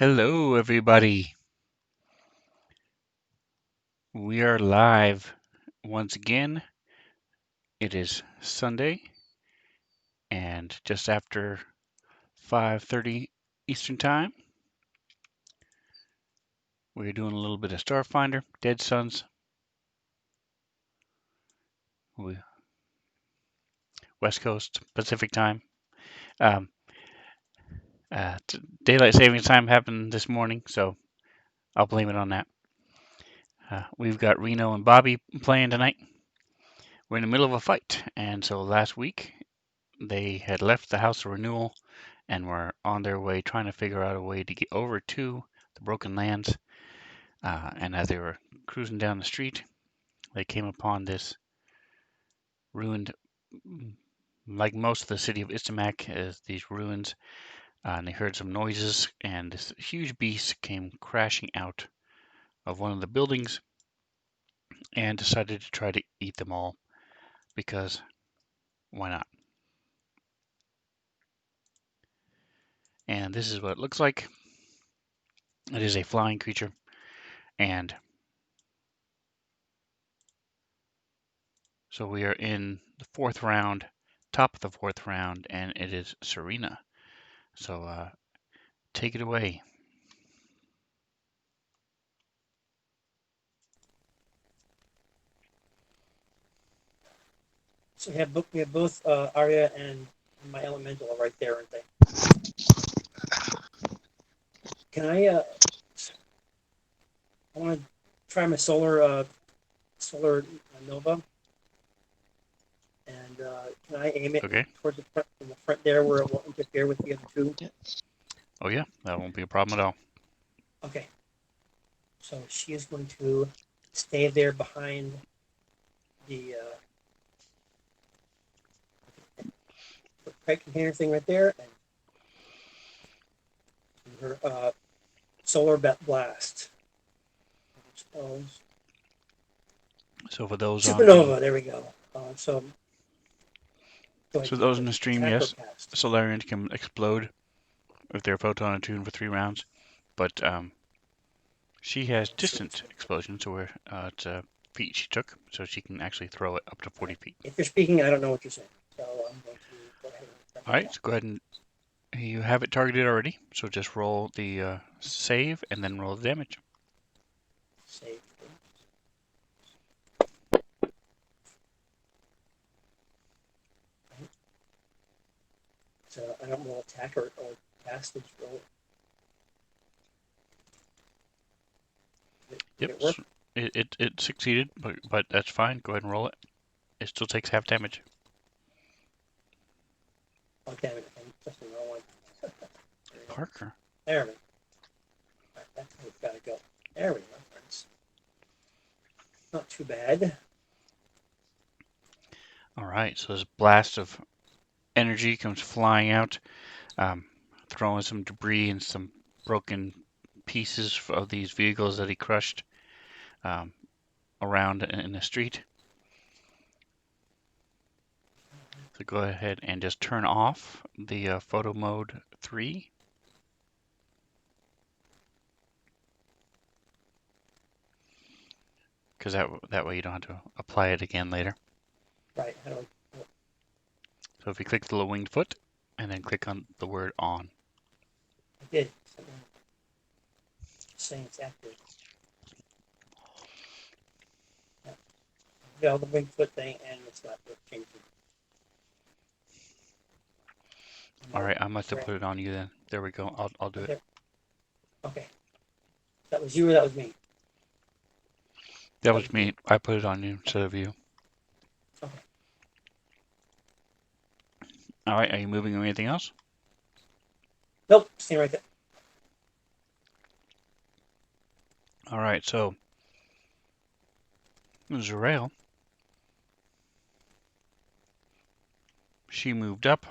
Hello, everybody. We are live once again. It is Sunday and just after 5:30 Eastern Time. We're doing a little bit of Starfinder, Dead Suns, West Coast Pacific Time. Um, Daylight Savings Time happened this morning, so I'll blame it on that. We've got Reno and Bobby playing tonight. We're in the middle of a fight, and so last week they had left the House of Renewal and were on their way trying to figure out a way to get over to the Broken Lands. And as they were cruising down the street, they came upon this ruined, like most of the city of Istamak, as these ruins. And they heard some noises, and this huge beast came crashing out of one of the buildings and decided to try to eat them all because why not? And this is what it looks like. It is a flying creature, and so we are in the fourth round, top of the fourth round, and it is Serena. So take it away. So we have both Arya and my elemental are right there, aren't they? Can I want to try my solar nova, and can I aim it Okay. towards the front, in the front there where it won't interfere with the other two? Oh yeah, that won't be a problem at all. Okay. So she is going to stay there behind the kite container thing right there, and her solar blast. Suppose. So for those on the Supernova. There we go. So go ahead. so those in the stream, Attack or yes, cast. Solarians can explode if they're photon attuned for 3 rounds, but she has Let's see what's distant going on. explosion, so it's feet she took, so she can actually throw it up to 40 Right. feet. If you're speaking, I don't know what you're saying. So I'm going to go ahead and All right, so go ahead and you have it targeted already. So just roll the save and then roll the damage. save. Right. So I don't roll attack or cast. Just roll. Did Yep, it work? it succeeded, but that's fine. Go ahead and roll it. It still takes half damage. Oh, damn it. I'm just the wrong one. There we go. Parker. There we go. Right, that's how it's got to go. There we go, friends. Not too bad. All right, so this blast of energy comes flying out, um, throwing some debris and some broken pieces of these vehicles that he crushed um, around in the street. So go ahead and just turn off the photo mode 3. Because that way you don't have to apply it again later. Right. How do I? So if you click the little winged foot and then click on the word on. I did. Saying it's active. Yeah, the Bigfoot thing, and it's not changing. All No, right, I must have correct. put it on you then. There we go. I'll do it. Okay. Okay. That was you or that was me? That That was was me. me. I put it on you Okay. instead of you. Okay. All right, are you moving or anything else? Nope. Stay right there. All right, so Zarel, she moved up.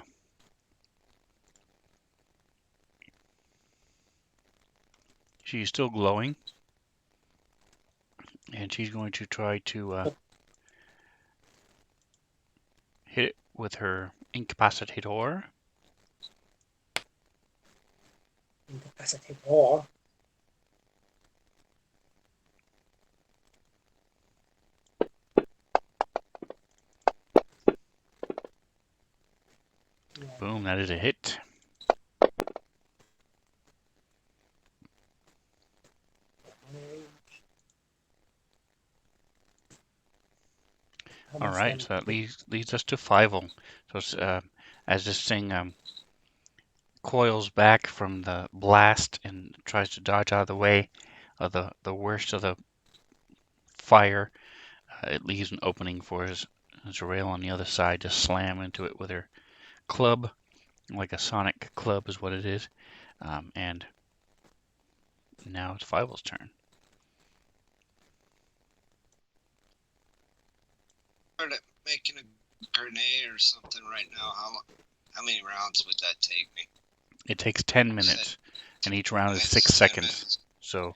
She's still glowing, and she's going to try to hit it with her incapacitator. Incapacitate all. Boom, that is a hit. All right, so that leads us to Fievel. So it's, as this thing coils back from the blast and tries to dodge out of the way of the worst of the fire, it leaves an opening for his rail on the other side to slam into it with her club, like a sonic club is what it is. And now it's Fievel's turn. Start making a grenade or something right now. How many rounds would that take me? It takes 10 minutes, and each round is 6 10 seconds. minutes. So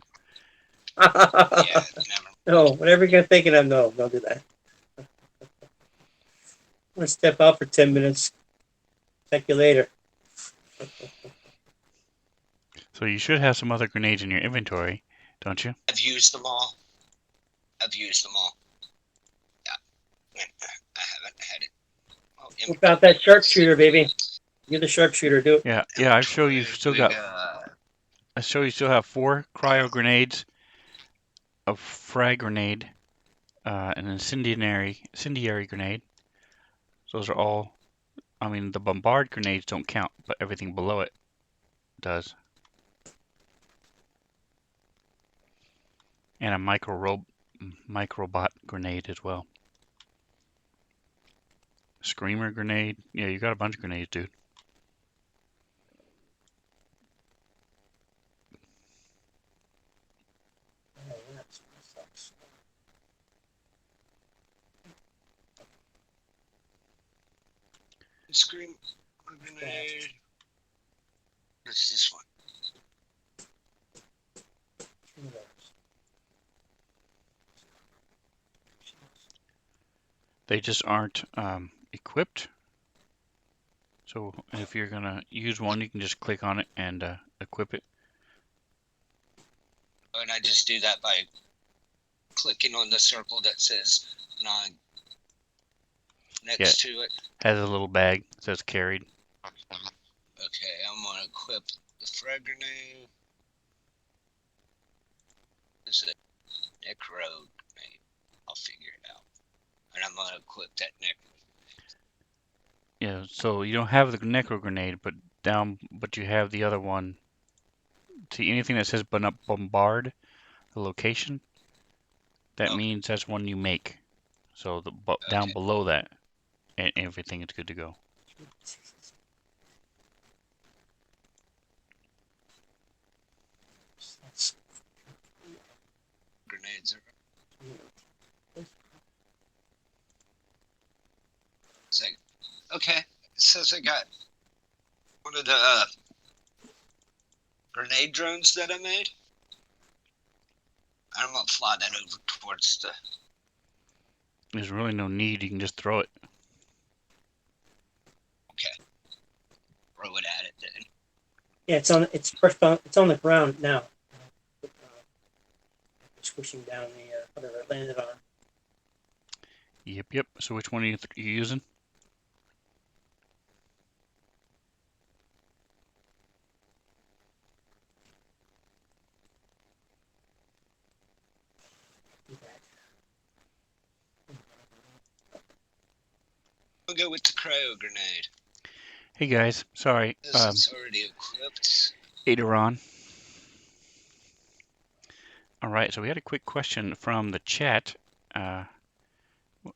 Yeah, never. No, whatever you're thinking of, no, don't do that. I'm gonna step out for 10 minutes. Check you later. So you should have some other grenades in your inventory, don't you? I've used them all. Yeah, I haven't had it. Oh, Look out that sharpshooter, baby. You're the sharpshooter. Do it. Yeah. I show you still got. I show you still have 4 cryo grenades, a frag grenade, an incendiary grenade. Those are all. I mean, the bombard grenades don't count, but everything below it does. And a microbot grenade as well. Screamer grenade. Yeah, you got a bunch of grenades, dude. Scream grenade. What's this one? They just aren't equipped. So if you're gonna use one, you can just click on it and equip it. And I just do that by clicking on the circle that says 9 next to it. Has a little bag that says carried. Okay, I'm gonna equip the frag grenade. This is a necro grenade. I'll figure it out. And I'm gonna equip that necro. Yeah, so you don't have the necro grenade, but you have the other one. See anything that says bombard, the location, that means that's one you make. So down below that, and everything is good to go. Grenades are. Okay, it says I got one of the grenade drones that I made. I'm gonna fly that over towards the. There's really no need. You can just throw it. Okay. Throw it at it then. Yeah, it's on the ground now. Squishing down the whatever it landed on. Yep. So which one are you using? I'll go with the cryo grenade. Hey guys, sorry. It's already equipped. Aderon. All right, so we had a quick question from the chat.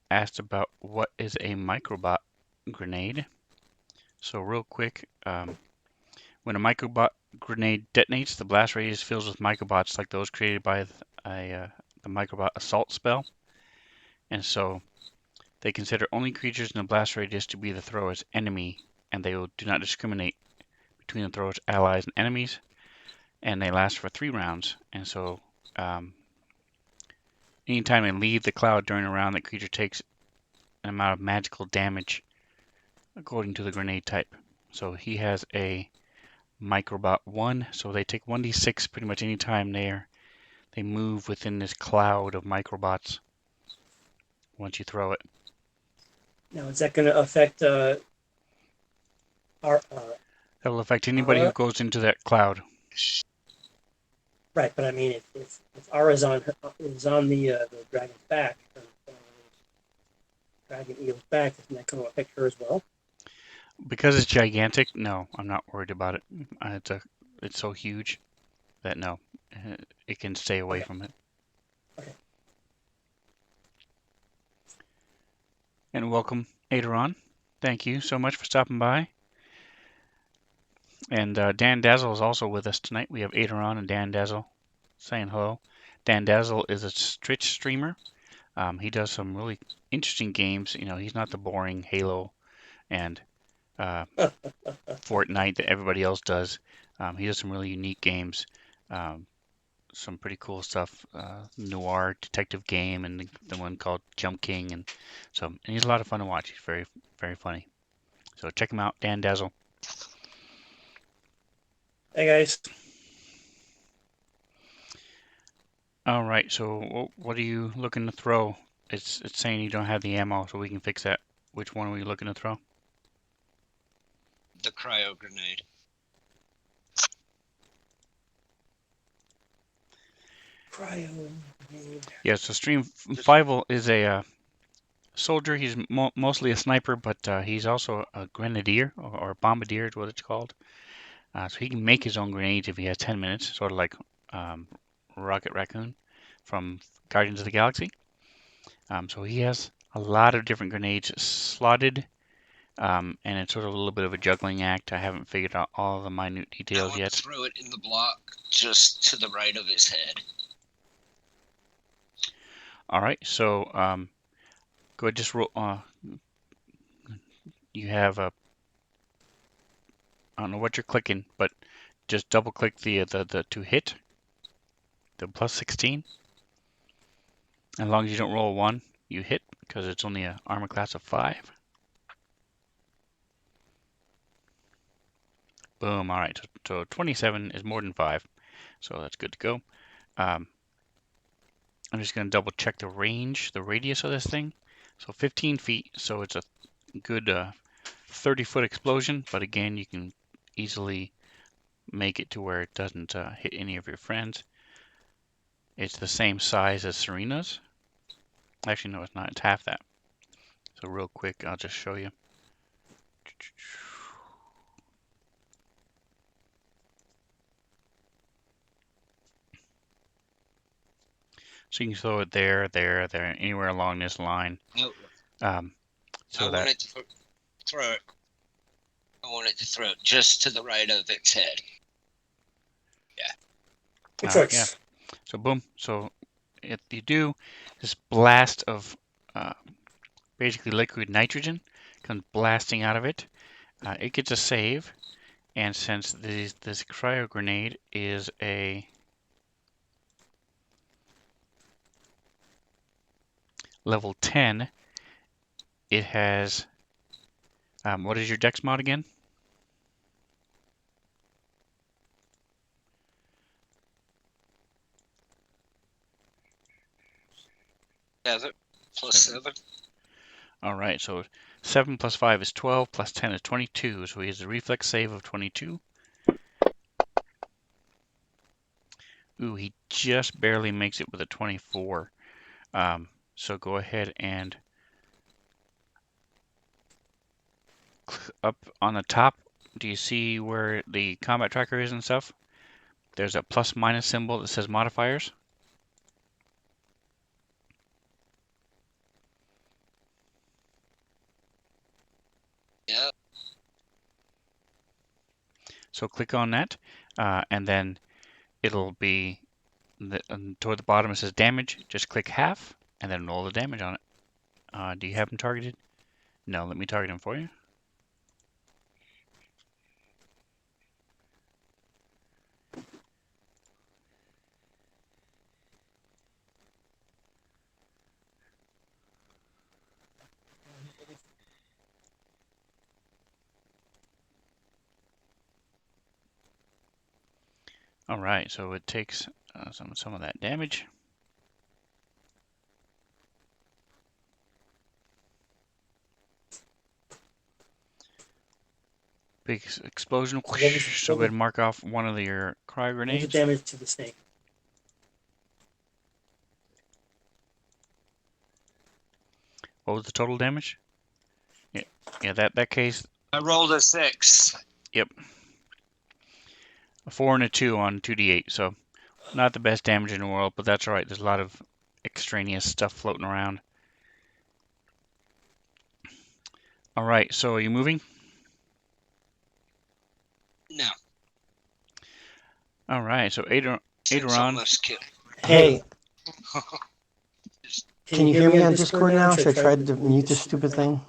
Asked about what is a microbot grenade. So real quick, when a microbot grenade detonates, the blast radius fills with microbots like those created by the microbot assault spell. And so they consider only creatures in the blast radius to be the thrower's enemy, and they do not discriminate between the thrower's allies and enemies, and they last for 3 rounds. And so anytime they leave the cloud during a round, the creature takes an amount of magical damage according to the grenade type. So he has a Microbot 1, so they take 1d6 pretty much any time they move within this cloud of microbots once you throw it. Now, is that going to affect our That will affect anybody who Ara? goes into that cloud. Right, but I mean, if Ara's on the dragon's back, dragon eel's back, isn't that going to affect her as well? Because it's gigantic, no, I'm not worried about it. It's so huge that no, it can stay away Okay. from it. Okay. And welcome, Aderon. Thank you so much for stopping by. And Dan Dazzle is also with us tonight. We have Aderon and Dan Dazzle saying hello. Dan Dazzle is a Twitch streamer. He does some really interesting games. You know, he's not the boring Halo and Fortnite that everybody else does. He does some really unique games, some pretty cool stuff. Noir detective game and the one called Jump King, and he's a lot of fun to watch. He's very very funny. So check him out, Dan Dazzle. Hey guys. All right. So what are you looking to throw? It's saying you don't have the ammo, so we can fix that. Which one are we looking to throw? The cryo grenade. Cryo. Yeah. So Stream Fivel is a soldier. He's mostly a sniper, but he's also a grenadier or a bombardier is what it's called. So he can make his own grenades if he has 10 minutes, sort of like um, Rocket Raccoon from Guardians of the Galaxy. So he has a lot of different grenades slotted, and it's sort of a little bit of a juggling act. I haven't figured out all the minute I details want yet. to throw it in the block just to the right of his head. All right, so go ahead, just roll. You have a, I don't know what you're clicking, but just double click the to hit, the plus 16. As long as you don't roll a 1, you hit because it's only an armor class of 5. Boom. All right. So 27 is more than 5. So that's good to go. I'm just going to double check the range, the radius of this thing. So 15 feet. So it's a good 30-foot explosion. But again, you can easily make it to where it doesn't hit any of your friends. It's the same size as Serena's. Actually, no, it's not. It's half that. So real quick, I'll just show you. So you can throw it there, anywhere along this line. No, So I want it to throw it. I want it to throw it just to the right of its head. Yeah. Good choice. Yeah. So boom. So if you do this blast of basically liquid nitrogen comes blasting out of it, it gets a save. And since this cryo grenade is a level 10, it has what is your dex mod again? Desert plus 7. All right, so 7 plus 5 is 12, plus 10 is 22, so he has a reflex save of 22. Ooh, he just barely makes it with a 24. So go ahead and up on the top, do you see where the combat tracker is and stuff? There's a plus minus symbol that says modifiers. Yeah. So click on that, and then it'll be toward the bottom. It says damage. Just click half, and then roll the damage on it. Do you have him targeted? No, let me target him for you. All right, so it takes some of that damage. Big explosion. So what was So go ahead and mark off one of your cryo what was the grenades. damage to the snake? What was the total damage? Yeah, that case. I rolled a 6. Yep, a 4 and a 2 on 2d8. So not the best damage in the world, but that's all right. There's a lot of extraneous stuff floating around. All right, so are you moving? No. All right, so Since Aderon. almost killed. Hey, Just- can you hear me on Discord now? Should I try to mute this stupid thing?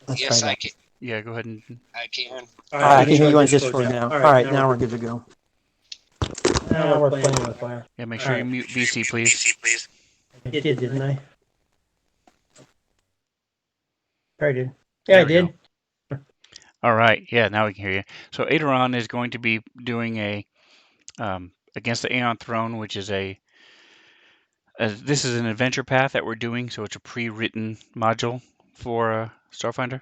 Let's try yes, I that. can. Yeah, go ahead and. I can. All All right, I can hear you on Discord now. All right, now we're good to go. Now we're playing with fire. Yeah, make sure you mute VC, please. I did, didn't I? I did. Yeah, I did. All right, yeah, now we can hear you. So Aderon is going to be doing a against the Aeon Throne, which is this is an adventure path that we're doing, so it's a pre-written module for Starfinder.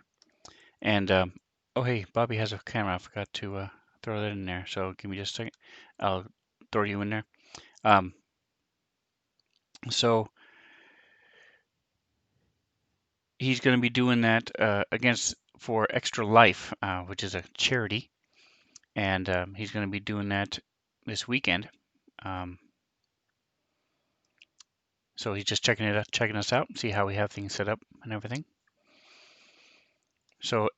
And oh hey, Bobby has a camera. I forgot to throw that in there. So give me just a second. I'll throw you in there. So he's going to be doing that against for Extra Life, which is a charity, and he's going to be doing that this weekend. So he's just checking us out, see how we have things set up and everything. So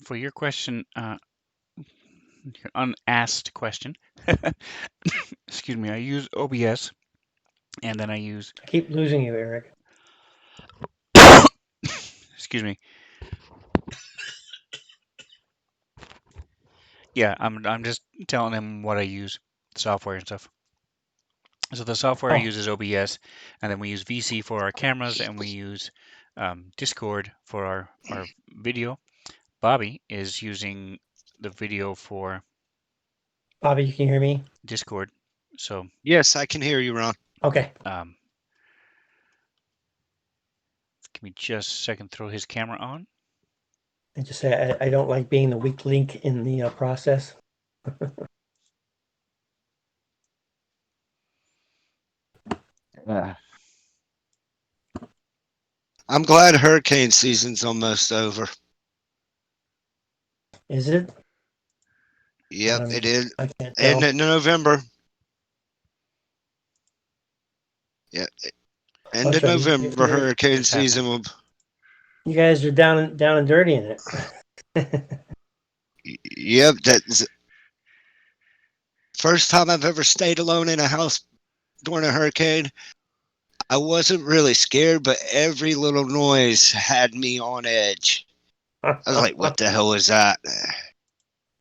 for your question, your unasked question, excuse me, I use OBS, and then I use. I keep losing you, Eric. Excuse me. Yeah, I'm just telling him what I use, software and stuff. So the software uses OBS, and then we use VC for our cameras, and we use Discord for our video. Bobby is using the video for Bobby, you can hear me? Discord. So Yes, I can hear you, Ron. Okay. Give me just a second. Throw his camera on. I just say I don't like being the weak link in the process. I'm glad hurricane season's almost over. Is it? Yep, it is. I can't In tell. November. Yeah. End of That's right. November, hurricane season will. You guys are down and dirty in it. Yep, that's first time I've ever stayed alone in a house during a hurricane. I wasn't really scared, but every little noise had me on edge. I was like, "What the hell is that?"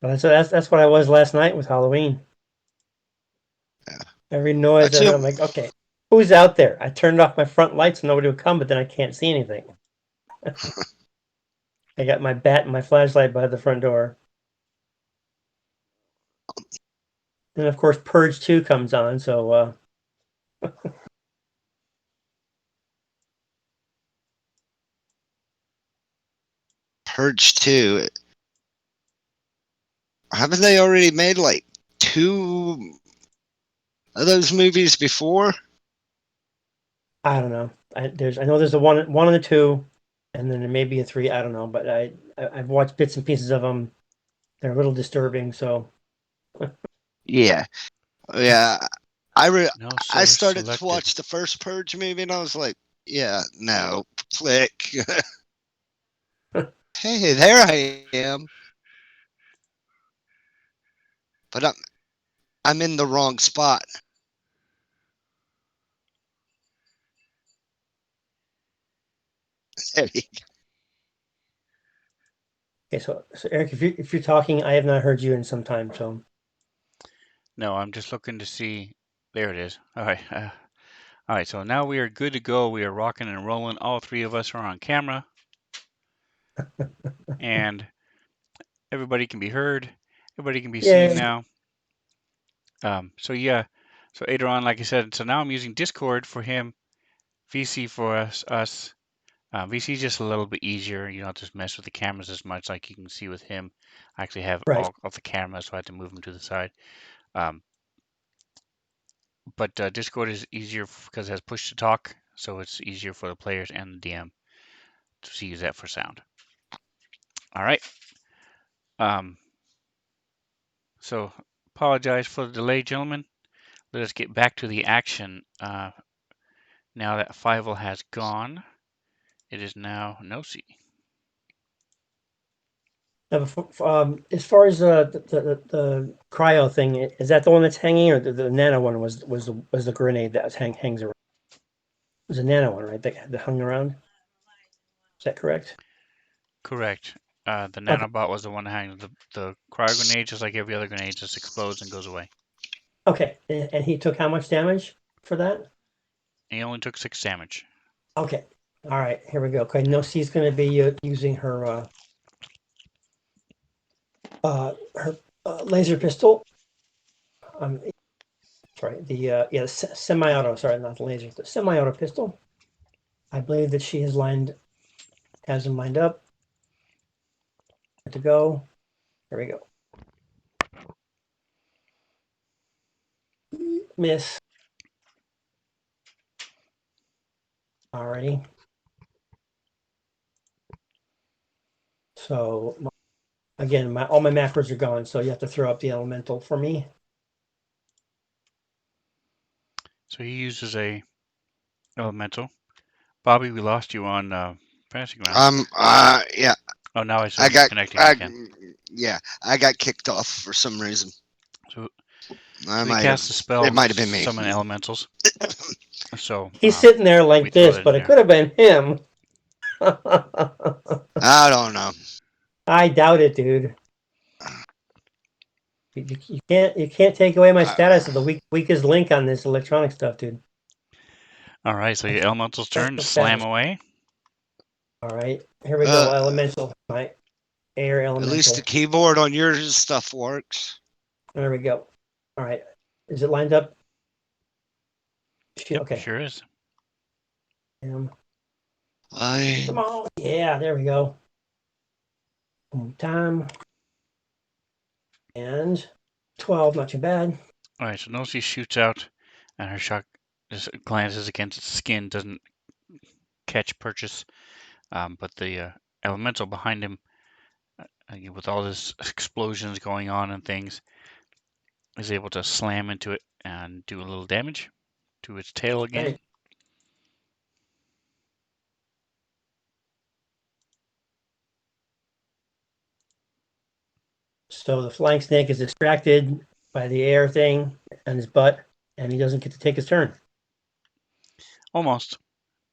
That's what I was last night with Halloween. Yeah. Every noise, I'm like, okay, who's out there? I turned off my front lights so nobody would come, but then I can't see anything. I got my bat and my flashlight by the front door. And of course, Purge 2 comes on, so Purge 2. Haven't they already made like 2 of those movies before? I don't know. I know there's a one and a 2, and then there may be a 3. I don't know, but I've watched bits and pieces of them. They're a little disturbing. So Yeah. I started selected. to watch the first Purge movie, and I was like, "Yeah, no, click." Hey, there I am. But I'm in the wrong spot. okay, so Eric, if you're talking, I have not heard you in some time. So No, I'm just looking to see. There it is. All right. All right. So now we are good to go. We are rocking and rolling. All three of us are on camera, and everybody can be heard. Everybody can be seen now. So yeah, so later on, like I said, so now I'm using Discord for him, VC for us. VC is just a little bit easier. You don't have to mess with the cameras as much, like you can see with him. I actually have Right. all of the cameras, so I had to move them to the side. But Discord is easier because it has push to talk, so it's easier for the players and the DM to use that for sound. All right. So apologize for the delay, gentlemen. Let us get back to the action. Now that Fievel has gone, it is now Nosy. Now, as far as the cryo thing, is that the one that's hanging, or the nano one was the grenade that hangs around? It was a nano one, right? That hung around. Is that correct? Correct. The Okay. nanobot was the one that hangs. The cryo grenade, just like every other grenade, just explodes and goes away. Okay, and he took how much damage for that? He only took 6 damage. Okay, all right, here we go. Okay, no, she's going to be using her laser pistol. Sorry, the semi-auto. Sorry, not the laser. The semi-auto pistol. I believe that she has them lined up. Good to go. Here we go. Miss. Alrighty. So again, all my macros are gone, so you have to throw up the elemental for me. So he uses a elemental. Bobby, we lost you on Fantasy Grounds. Yeah. Oh, now I I said got, connecting again. yeah, I got kicked off for some reason. So I he might cast have. the spell. It might have been me. Summon elementals. So He's sitting there we like throw this, that in but it there. could have been him. I don't know. I doubt it, dude. You can't take away my status of the weakest link on this electronic stuff, dude. All right, so your elemental's turn. That's Slam bad. away. All right, here we go. Elemental, my air At elemental. least the keyboard on your stuff works. There we go. All right, is it lined up? Yep, Okay. sure is. Come on. Yeah, there we go. Time. And 12, not too bad. All right, so Nosy shoots out, and her shot just glances against its skin, doesn't catch purchase. But the elemental behind him, with all this explosions going on and things, is able to slam into it and do a little damage to its tail again. Right. So the flying snake is distracted by the air thing on his butt, and he doesn't get to take his turn. Almost.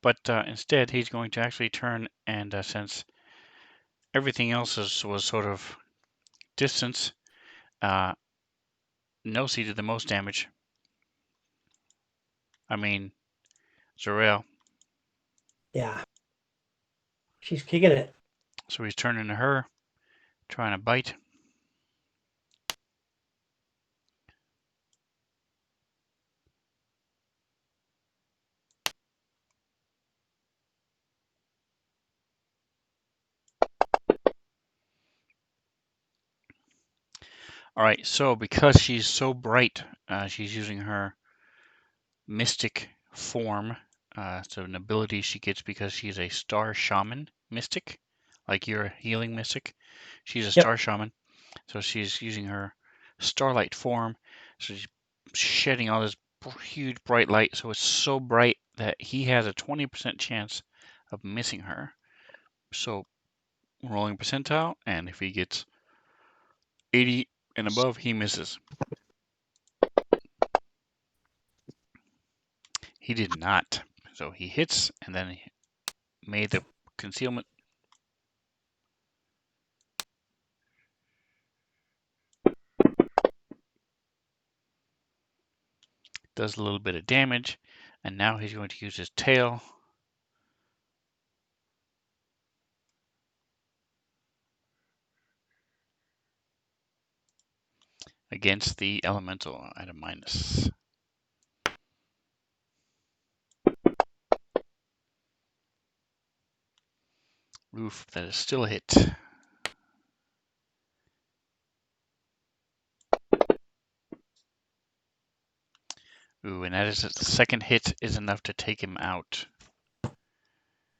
But instead, he's going to actually turn, and since everything else was sort of distance, Nosy did the most damage. I mean, Zarel. Yeah. She's kicking it. So he's turning to her, trying to bite. All right, so because she's so bright, she's using her mystic form. It's an ability she gets because she's a star shaman mystic, like you're a healing mystic. She's a star shaman, so she's using her starlight form. So she's shedding all this huge bright light. So it's so bright that he has a 20% chance of missing her. So rolling percentile, and if he gets 80 and above, he misses. He did not. So he hits, and then he made the concealment. Does a little bit of damage, and now he's going to use his tail. against the elemental at a minus. Roof, that is still a hit. Ooh, and that is the second hit is enough to take him out.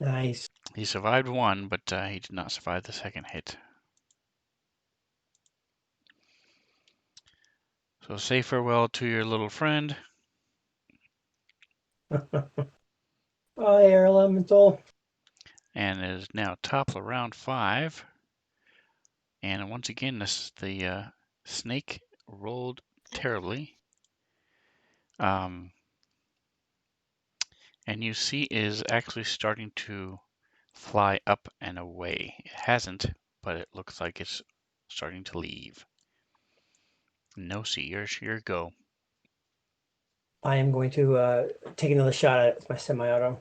Nice. He survived one, but he did not survive the second hit. So say farewell to your little friend. Oh, air elemental. And it is now top of round 5. And once again, the snake rolled terribly. And you see is actually starting to fly up and away. It hasn't, but it looks like it's starting to leave. No, see, your go. I am going to take another shot at my semi-auto.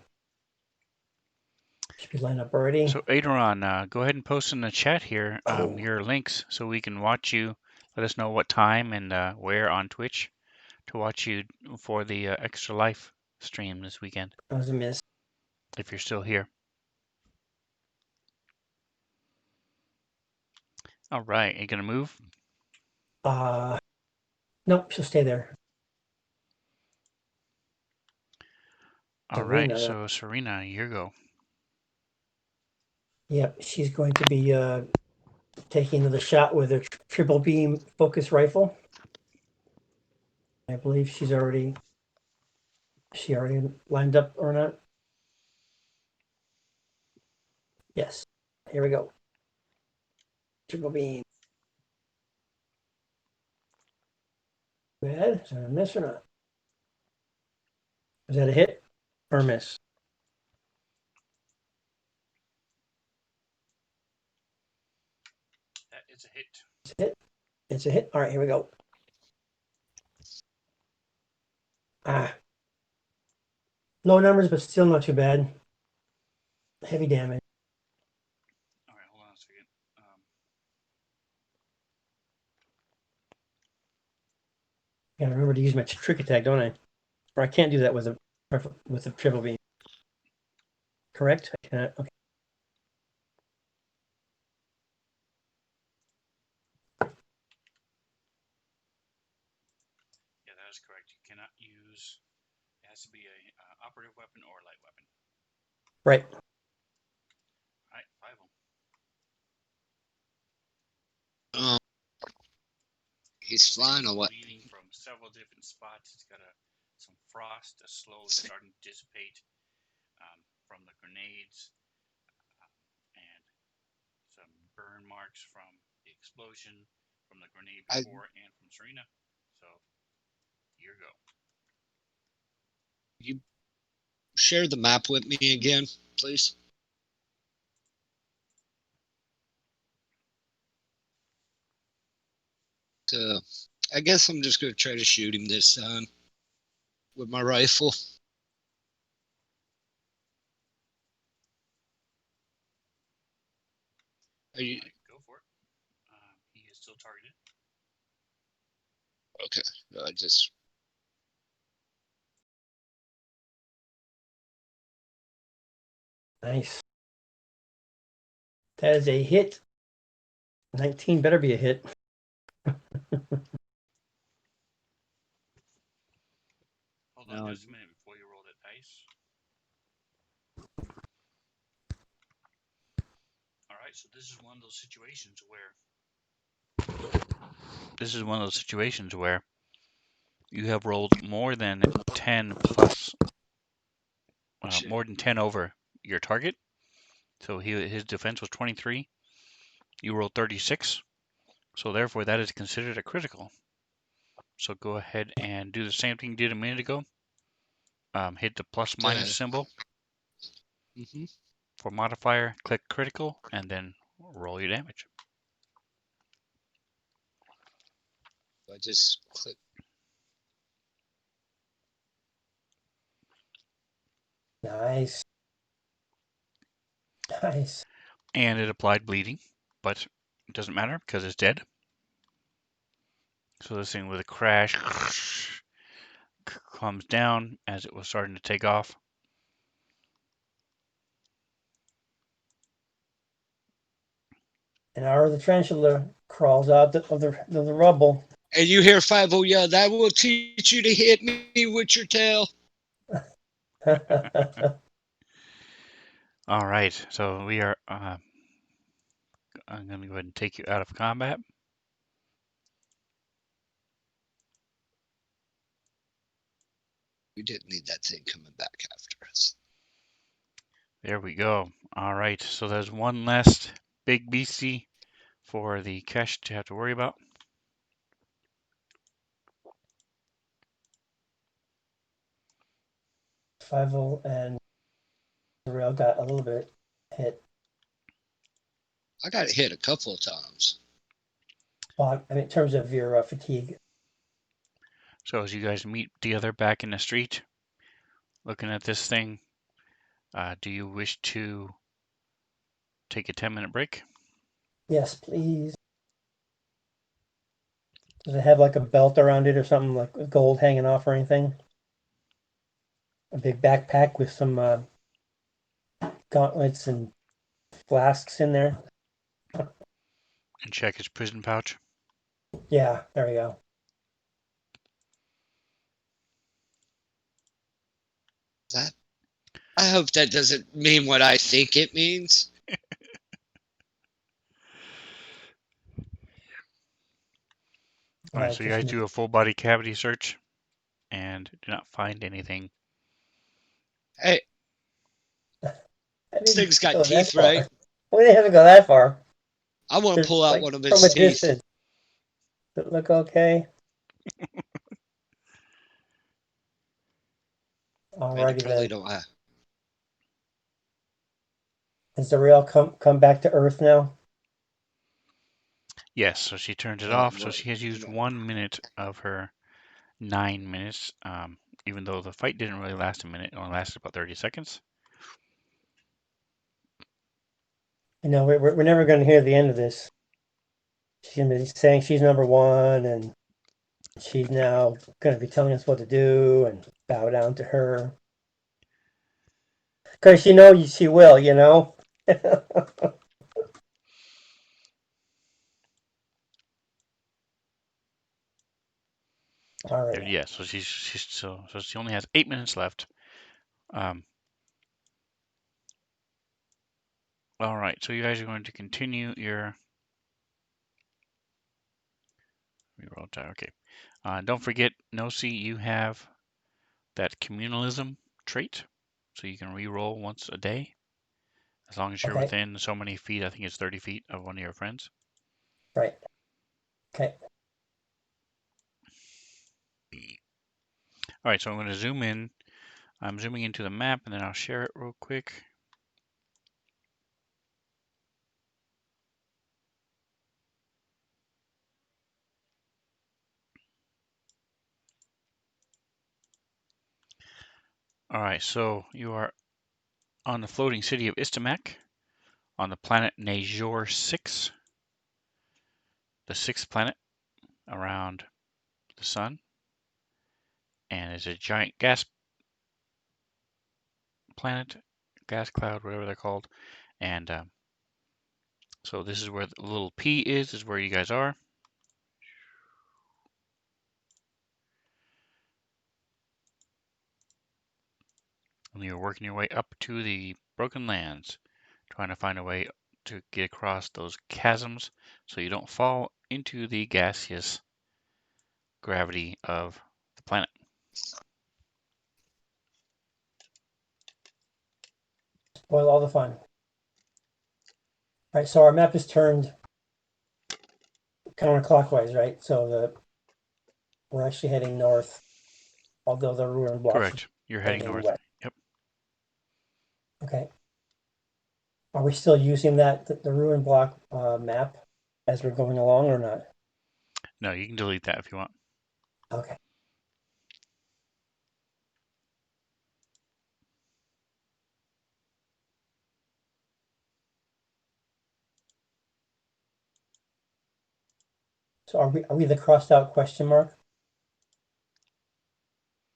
Should be lined up already. So Adron, go ahead and post in the chat here Oh. your links so we can watch you. Let us know what time and where on Twitch to watch you for the Extra Life stream this weekend, That was a miss. if you're still here. All right, you gonna move? Nope, she'll stay there. All right, Serena, so Serena, your go. Yep, she's going to be taking another shot with her triple beam focus rifle. I believe she already lined up or not. Yes. Here we go. Triple beam. Bad. Is that a miss or not? Is that a hit or a miss? That is a hit. It's a hit. It's a hit. All right, here we go. Low numbers, but still not too bad. Heavy damage. All right, hold on a second. Gotta remember to use my trick attack, don't I? Or I can't do that with a triple beam. Correct? I cannot. Okay. Yeah, that is correct. You cannot use. It has to be a operative weapon or light weapon. Right. All right, 5 He's flying or what? Bleeding from several different spots. It's got some frost that's slowly starting to dissipate from the grenades and some burn marks from the explosion from the grenade before and from Serena. So, here go. You share the map with me again, please? So, I guess I'm just going to try to shoot him this time with my rifle. Are you... Go for it. He is still targeted. Okay, I just... Nice. That is a hit. 19 better be a hit. Hold on just a minute before you roll that dice. All right, so this is one of those situations where you have rolled more than 10 plus, more than 10 over your target. So his defense was 23. You rolled 36. So therefore, that is considered a critical. So go ahead and do the same thing you did a minute ago. Hit the plus minus symbol for modifier, click critical, and then roll your damage. I just click. Nice. Nice. And it applied bleeding, but it doesn't matter because it's dead. So this thing with a crash comes down as it was starting to take off. And our the tarantula crawls out of the rubble. And you hear 5 yell, "That will teach you to hit me with your tail." All right, so we are. I'm going to go ahead and take you out of combat. We didn't need that thing coming back after us. There we go. All right, so there's one less big beastie for the cache to have to worry about. Five and the rail got a little bit hit. I got hit a couple of times. Well, I mean, in terms of your fatigue. So as you guys meet together back in the street, looking at this thing, do you wish to take a 10-minute break? Yes, please. Does it have like a belt around it or something, like with gold hanging off or anything? A big backpack with some gauntlets and flasks in there. And check his prison pouch. Yeah, there we go. That I hope that doesn't mean what I think it means. All Yeah, right, it so you just guys do a full body cavity search and do not find anything. Hey, I this didn't thing's got go that teeth, far. right? We didn't have to go that far. I want to Just pull out like one of from his a teeth. distance. Does it look okay? I mean, it Alrighty probably then. don't have. Has the rail come back to Earth now? Yes, so she turns it off. So she has used 1 minute of her 9 minutes, even though the fight didn't really last a minute. It only lasted about 30 seconds. You know, we're never going to hear the end of this. She's going to be saying she's number one, and she's now going to be telling us what to do and bow down to her. Because you know she will, you know? All right. Yeah, so so she only has 8 minutes left. Um, all right, so you guys are going to continue your reroll time. Okay. Don't forget, Nosi, you have that communalism trait, so you can re-roll once a day, as long as you're Okay. within so many feet. I think it's 30 feet of one of your friends. Right. Okay. All right, so I'm going to zoom in. I'm zooming into the map, and then I'll share it real quick. All right, so you are on the floating city of Istamak on the planet Najor 6, the sixth planet around the sun, and it's a giant gas planet, gas cloud, whatever they're called. And so this is where the little P is where you guys are. And you're working your way up to the Broken Lands, trying to find a way to get across those chasms so you don't fall into the gaseous gravity of the planet. Spoil all the fun. All right, so our map is turned counterclockwise, right? So we're actually heading north, although the ruin block should Correct. You're be heading heading north. west. Yep. Okay. Are we still using the ruin block map as we're going along or not? No, you can delete that if you want. Okay. So are we the crossed out question mark?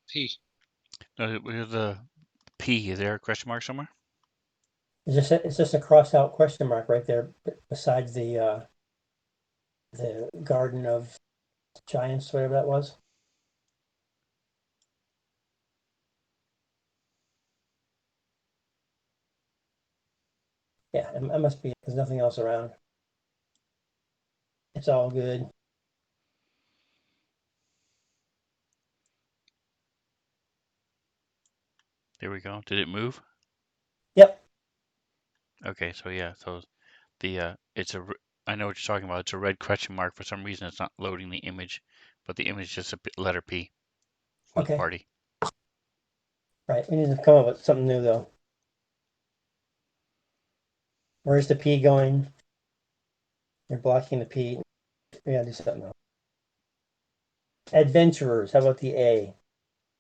P. No, with the P, is there a question mark somewhere? It's just a crossed out question mark right there besides the Garden of Giants, whatever that was. Yeah, it must be. There's nothing else around. It's all good. There we go. Did it move? Yep. Okay, so yeah, so it's I know what you're talking about. It's a red question mark. For some reason, it's not loading the image, but the image is just a letter P for the Okay. party. Right. We need to come up with something new though. Where's the P going? You're blocking the P. We gotta do something else. Adventurers. How about the A?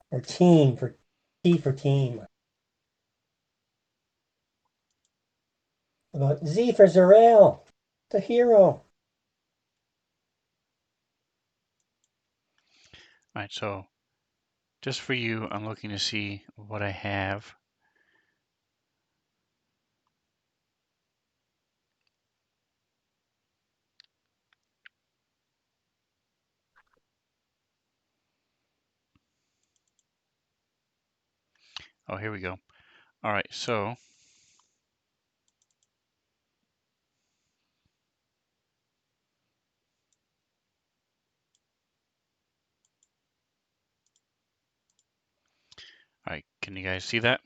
Or team for T for team. How about Z for Zarel, the hero. All right, so just for you, I'm looking to see what I have. Oh, here we go. All right, so all right, can you guys see that?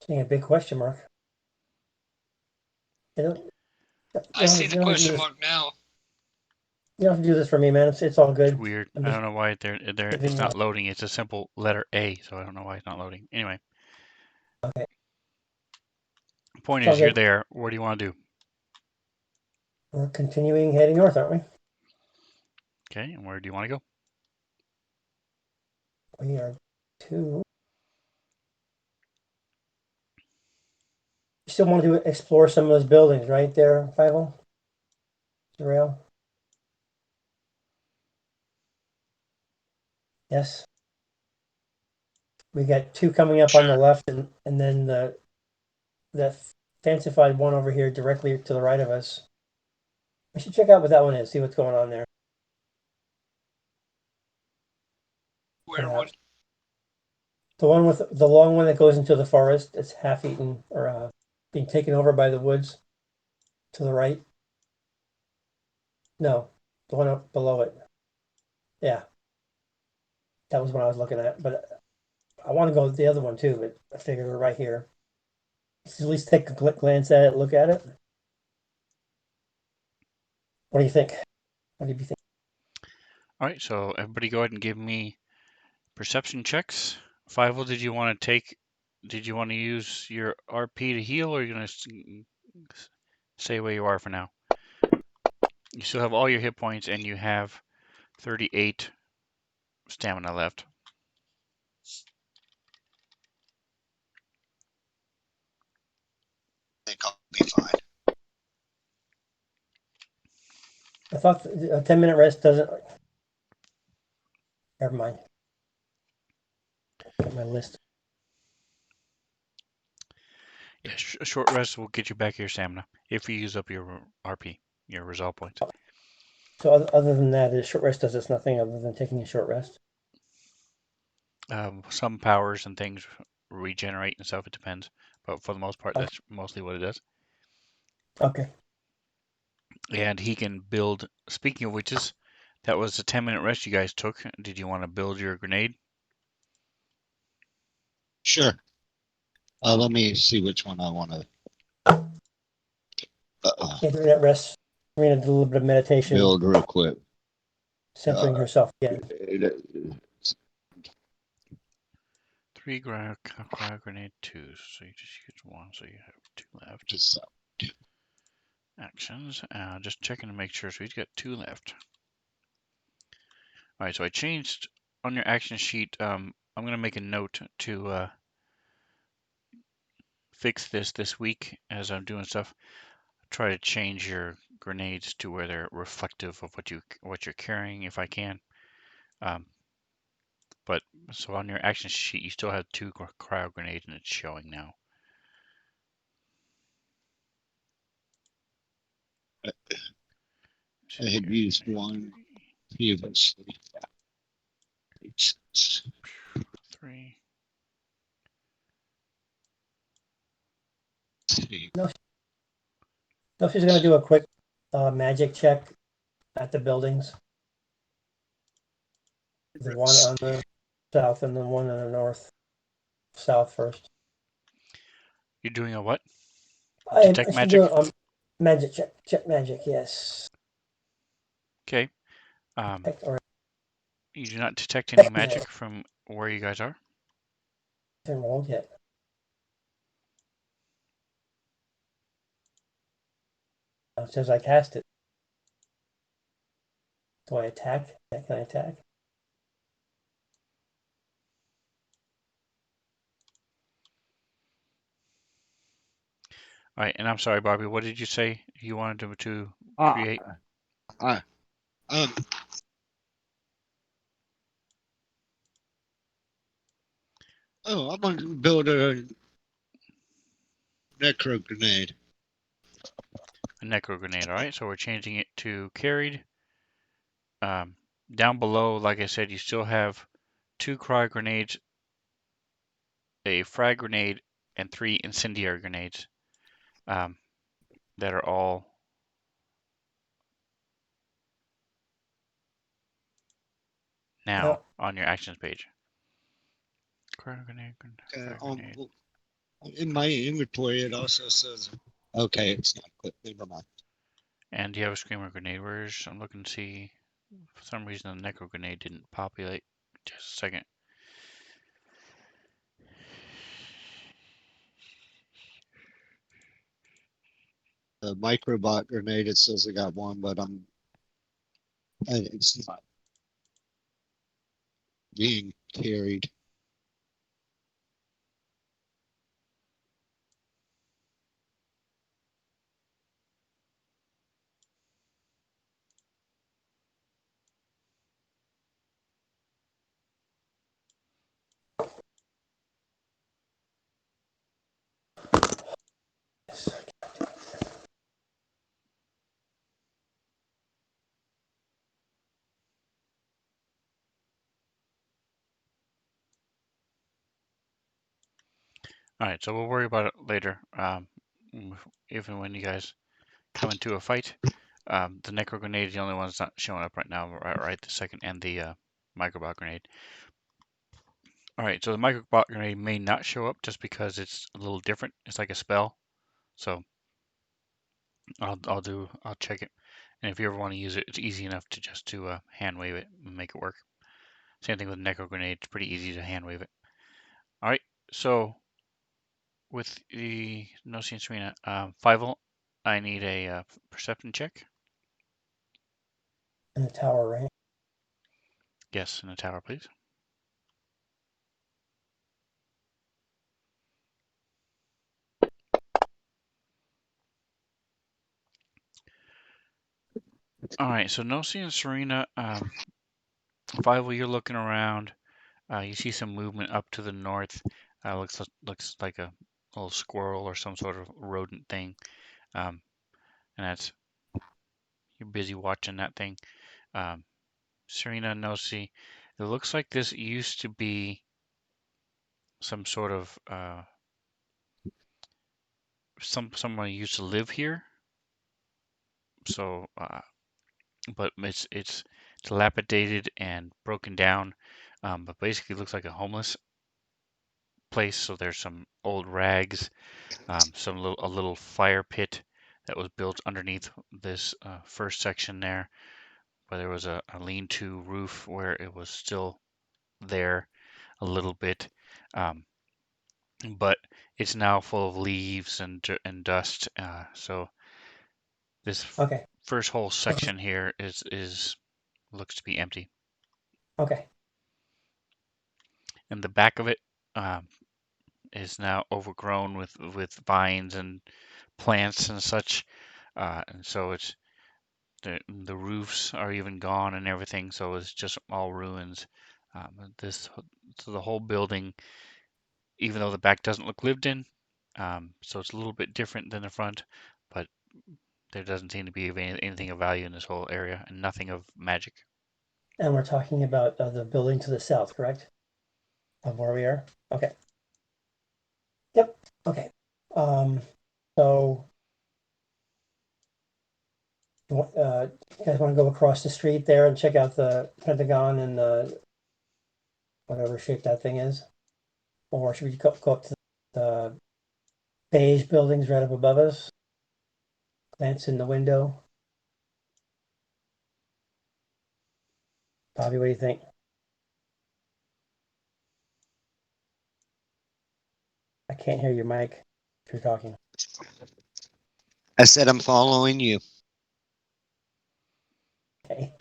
Seeing a big question mark. You don't, I see you the don't question mark now. You don't have to do this for me, man. It's all It's good. weird. I'm I just don't know why giving it's you. not loading. It's a simple letter A, so I don't know why it's not loading. Anyway, Okay. the point It's all is you're good. there. What do you want to do? We're continuing heading north, aren't we? Okay, and where do you want to go? We are to. You still want to explore some of those buildings, right there, Fivel? Rail. Yes. We got two coming up on the Sure. left, and then the fancified one over here directly to the right of us. We should check out what that one is. See what's going on there. Where one? Perhaps the one with the long one that goes into the forest. It's half eaten or being taken over by the woods. To the right. No, the one up below it. Yeah, that was what I was looking at. But I want to go with the other one too. But I figured we're right here. Let's at least take a glance at it, look at it. What do you think? What do you think? All right, so everybody go ahead and give me perception checks. Fivel, did you want to take? Did you want to use your RP to heal, or are you gonna stay where you are for now? You still have all your hit points, and you have 38 stamina left. I think I'll be fine. I thought a 10-minute rest doesn't. Never mind. Get my list. Yeah, a short rest will get you back your stamina if you use up your RP, your resolve points. So other than that, a short rest does us nothing other than taking a short rest. Some powers and things regenerate and stuff. It depends, but for the most part, Okay. that's mostly what it does. Okay. And he can build. Speaking of witches, that was a 10-minute rest you guys took. Did you want to build your grenade? Sure. Let me see which one I want to. Yeah, during that rest, Marina did a little bit of meditation, Build real quick. centering herself again. 3 grenade 2, so you just use 1, so you have 2 left. Just Actions. Just checking to make sure. So he's got 2 left. All right, so I changed on your action sheet. I'm going to make a note to fix this week as I'm doing stuff. try to change your grenades to where they're reflective of what you're carrying if I can. Um, but so on your action sheet, you still have 2 cryo grenades, and it's showing now. I had used one previously. 3. See. No, no, she's gonna do a quick magic check at the buildings. The one on the south and the one on the north. South first. You're doing a what? I Detect should magic? do a magic check. Check magic, yes. Okay. Or You do not detect any magic. magic from where you guys are? I haven't rolled yet. It says I cast it. Do I attack? Can I attack? All right, and I'm sorry, Bobby, what did you say you wanted to Ah, create? um, I'm going to build a necro grenade. A necro grenade, all right? So we're changing it to carried. Down below, like I said, you still have 2 cryo grenades, a frag grenade, and 3 incendiary grenades that are all now on your actions page. Cryo grenade, frag grenade. In my inventory, it also says, okay, it's not clip. Never mind. And do you have a screamer grenade? I'm looking to see. For some reason, the necro grenade didn't populate. Just a second. The microbot grenade, it says I got one, but it's not being carried. All right, so we'll worry about it later. If and when you guys come into a fight, the necro grenade is the only one that's not showing up right now, right this second, and the microbot grenade. All right, so the microbot grenade may not show up just because it's a little different. It's like a spell, so I'll check it. And if you ever want to use it, it's easy enough to just hand wave it and make it work. Same thing with necro grenade; it's pretty easy to hand wave it. All right, so with the no scene Serena, 5-volt, I need a perception check. In the tower, right? Yes, in the tower, please. All right, so Nosy and Serena, 5-volt, you're looking around. You see some movement up to the north. Looks like a little squirrel or some sort of rodent thing. And that's you're busy watching that thing. Serena and Nosy, it looks like this used to be some sort of someone used to live here. So, but it's dilapidated and broken down. But basically looks like a homeless place. So there's some old rags, a little fire pit that was built underneath this first section there, where there was a lean-to roof where it was still there a little bit, um, but it's now full of leaves and dust. So this Okay. first whole section here is looks to be empty. Okay. And the back of it is now overgrown with vines and plants and such. and so it's the roofs are even gone and everything, so it's just all ruins. This so the whole building, even though the back doesn't look lived in, so it's a little bit different than the front, but there doesn't seem to be anything of value in this whole area and nothing of magic. And we're talking about the building to the south, correct? Of where we are? Okay. Yep. Okay. Um, so you guys want to go across the street there and check out the Pentagon and the whatever shape that thing is? Or should we go up to the beige buildings right up above us? Glance in the window. Bobby, what do you think? I can't hear your mic if you're talking. I said I'm following you. Okay.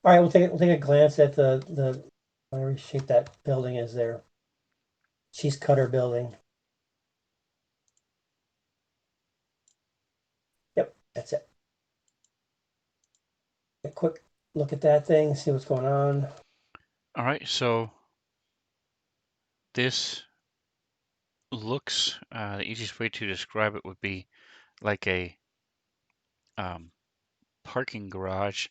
All right, we'll take a glance at the whatever shape that building is there. Cheese cutter building. Yep, that's it. A quick look at that thing, see what's going on. All right, so this looks, the easiest way to describe it would be like a um, parking garage.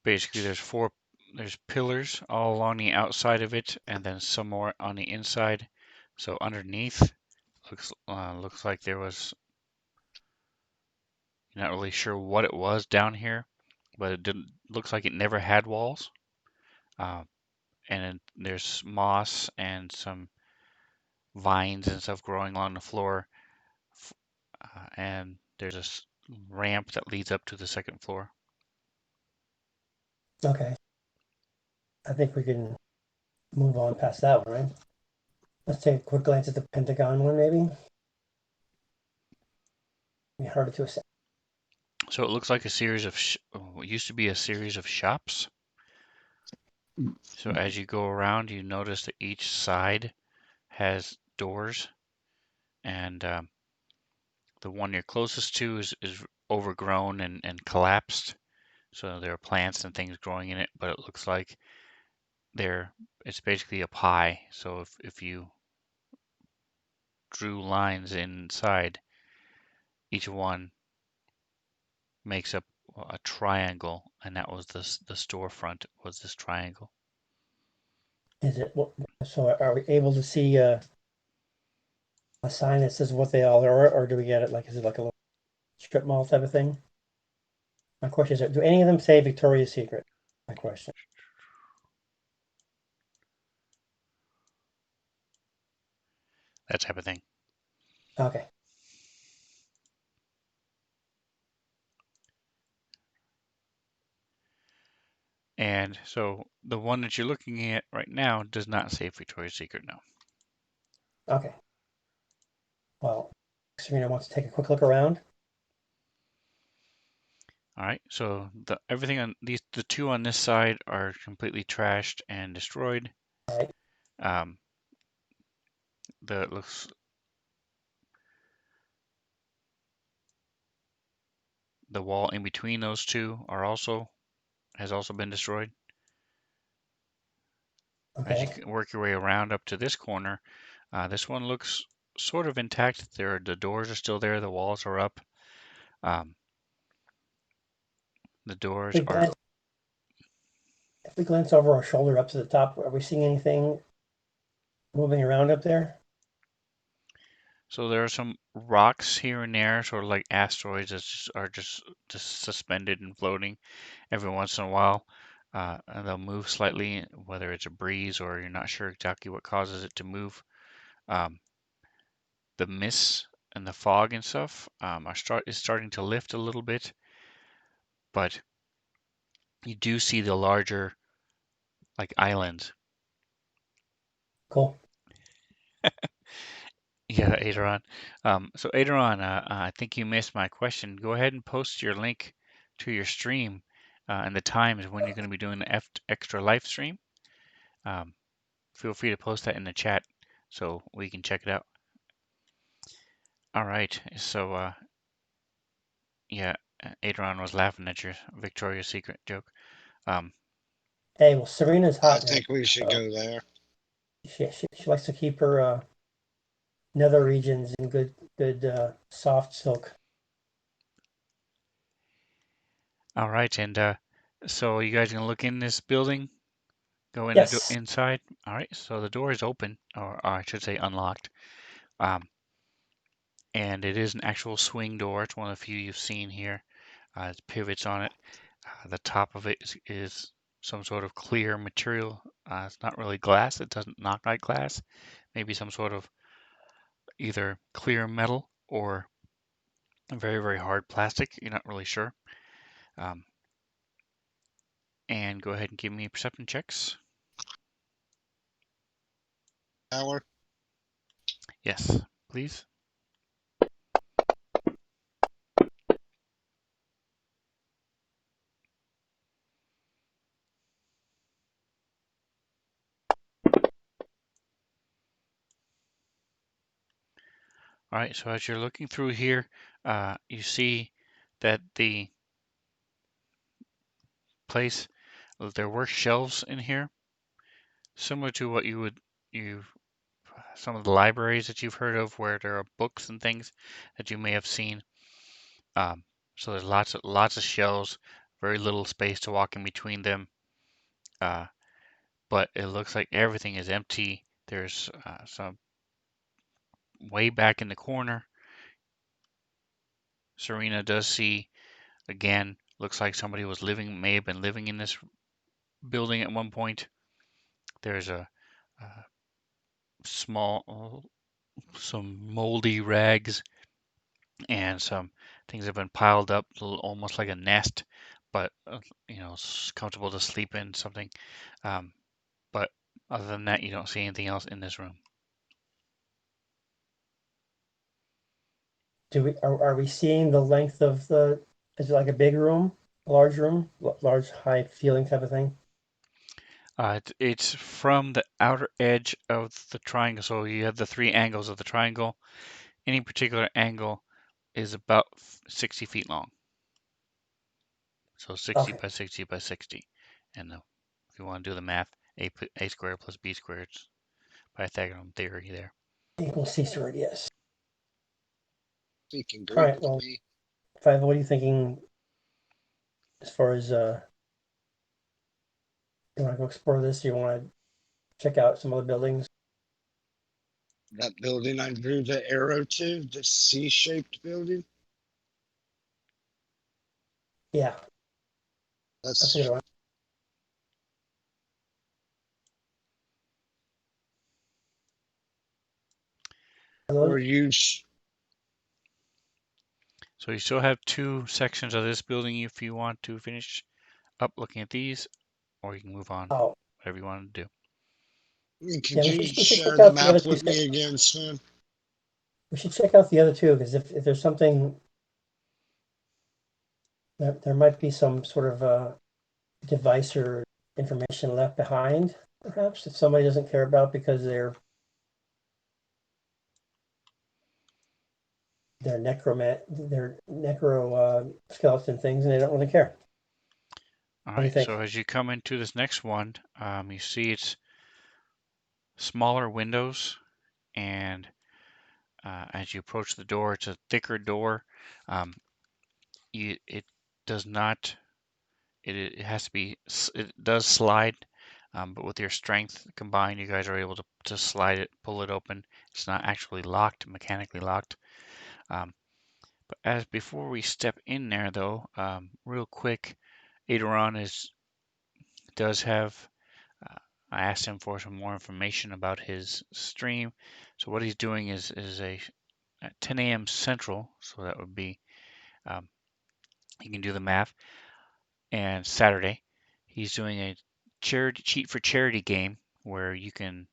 Basically, there's pillars all along the outside of it, and then some more on the inside. So underneath, looks like there was, not really sure what it was down here, but it didn't looks like it never had walls. Uh, and then there's moss and some vines and stuff growing along the floor, and there's a ramp that leads up to the second floor. Okay. I think we can move on past that one, right? Let's take a quick glance at the Pentagon one, maybe. Be harder to assess. So it looks like a series of what used to be a series of shops. So as you go around, you notice that each side has doors, and the one you're closest to is overgrown and collapsed. So there are plants and things growing in it, but it looks like it's basically a pie. So if you drew lines inside, each one makes up a triangle, and that was the storefront was this triangle. Is it so? Are we able to see a sign that says what they all are, or do we get it like is it like a little strip mall type of thing? My question is, do any of them say Victoria's Secret? My question. That type of thing. Okay. And so the one that you're looking at right now does not say Victoria's Secret, no. Okay. Well, Serena wants to take a quick look around. All right, so everything on the two on this side are completely trashed and destroyed. All right. Um, the looks the wall in between those two has also been destroyed. As you Okay. work your way around up to this corner, this one looks sort of intact. The doors are still there. The walls are up. Um, the doors We are glance, if we glance over our shoulder up to the top, are we seeing anything moving around up there? So there are some rocks here and there, sort of like asteroids that are just suspended and floating every once in a while. And they'll move slightly, whether it's a breeze or you're not sure exactly what causes it to move. Um, the mist and the fog and stuff is starting to lift a little bit, but you do see the larger like islands. Cool. Yeah, Aderon. So Aderon, I think you missed my question. Go ahead and post your link to your stream and the times when you're going to be doing the extra live stream. Um, feel free to post that in the chat so we can check it out. All right. So Yeah, Adron was laughing at your Victoria's Secret joke. Um, Hey, well, Serena's I hot now. think we should go there. She likes to keep her nether regions in good soft silk. all right, and so you guys gonna look in this building? Go in Yes. inside. All right, so the door is open, or I should say unlocked. Um, and it is an actual swing door. It's one of the few you've seen here. It's pivots on it. The top of it is some sort of clear material. It's not really glass. It doesn't knock like glass. Maybe some sort of either clear metal or very, very hard plastic. You're not really sure. Um, and go ahead and give me perception checks. Hour. Yes, please. All right, so as you're looking through here, you see that the place, there were shelves in here, similar to what you some of the libraries that you've heard of where there are books and things that you may have seen. Um, so there's lots of shelves, very little space to walk in between them. Uh, but it looks like everything is empty. There's some way back in the corner. Serena does see again. Looks like somebody may have been living in this building at one point. There's a small, some moldy rags and some things have been piled up, almost like a nest, but it's comfortable to sleep in something. Um, but other than that, you don't see anything else in this room. Are we seeing the length of the? Is it like a big room, large, high feeling type of thing? It's from the outer edge of the triangle. So you have the three angles of the triangle. Any particular angle is about 60 feet long. So 60 Okay. by 60 by 60. And if you want to do the math, a squared plus b squared, Pythagorean theory there. Equals C squared. Yes. Thinking All Greek right. to Well, me. Five. What are you thinking as far as you want to go explore this? You want to check out some other buildings? That building I drew the arrow to, the C-shaped building. Yeah, that's a good That's one. or Those- use. So you still have two sections of this building if you want to finish up looking at these, or you can move on, Oh, whatever you want to do. yeah. Could We you should share check the out the other map two. with me again, Sven? We should check out the other two because if there's something, there might be some sort of device or information left behind, perhaps if somebody doesn't care about because they're necro skeleton things and they don't really care. All What do you right, so think? as you come into this next one, you see it's smaller windows, and as you approach the door, it's a thicker door. Um, it does not, it has to be, it does slide, but with your strength combined, you guys are able to slide it, pull it open. It's not actually locked, mechanically locked. Um, But as before we step in there, though, real quick, Aderon does have. Uh, I asked him for some more information about his stream. So what he's doing is at 10 a.m. Central, so that would be you can do the math. And Saturday, he's doing a charity cheat for charity game where you can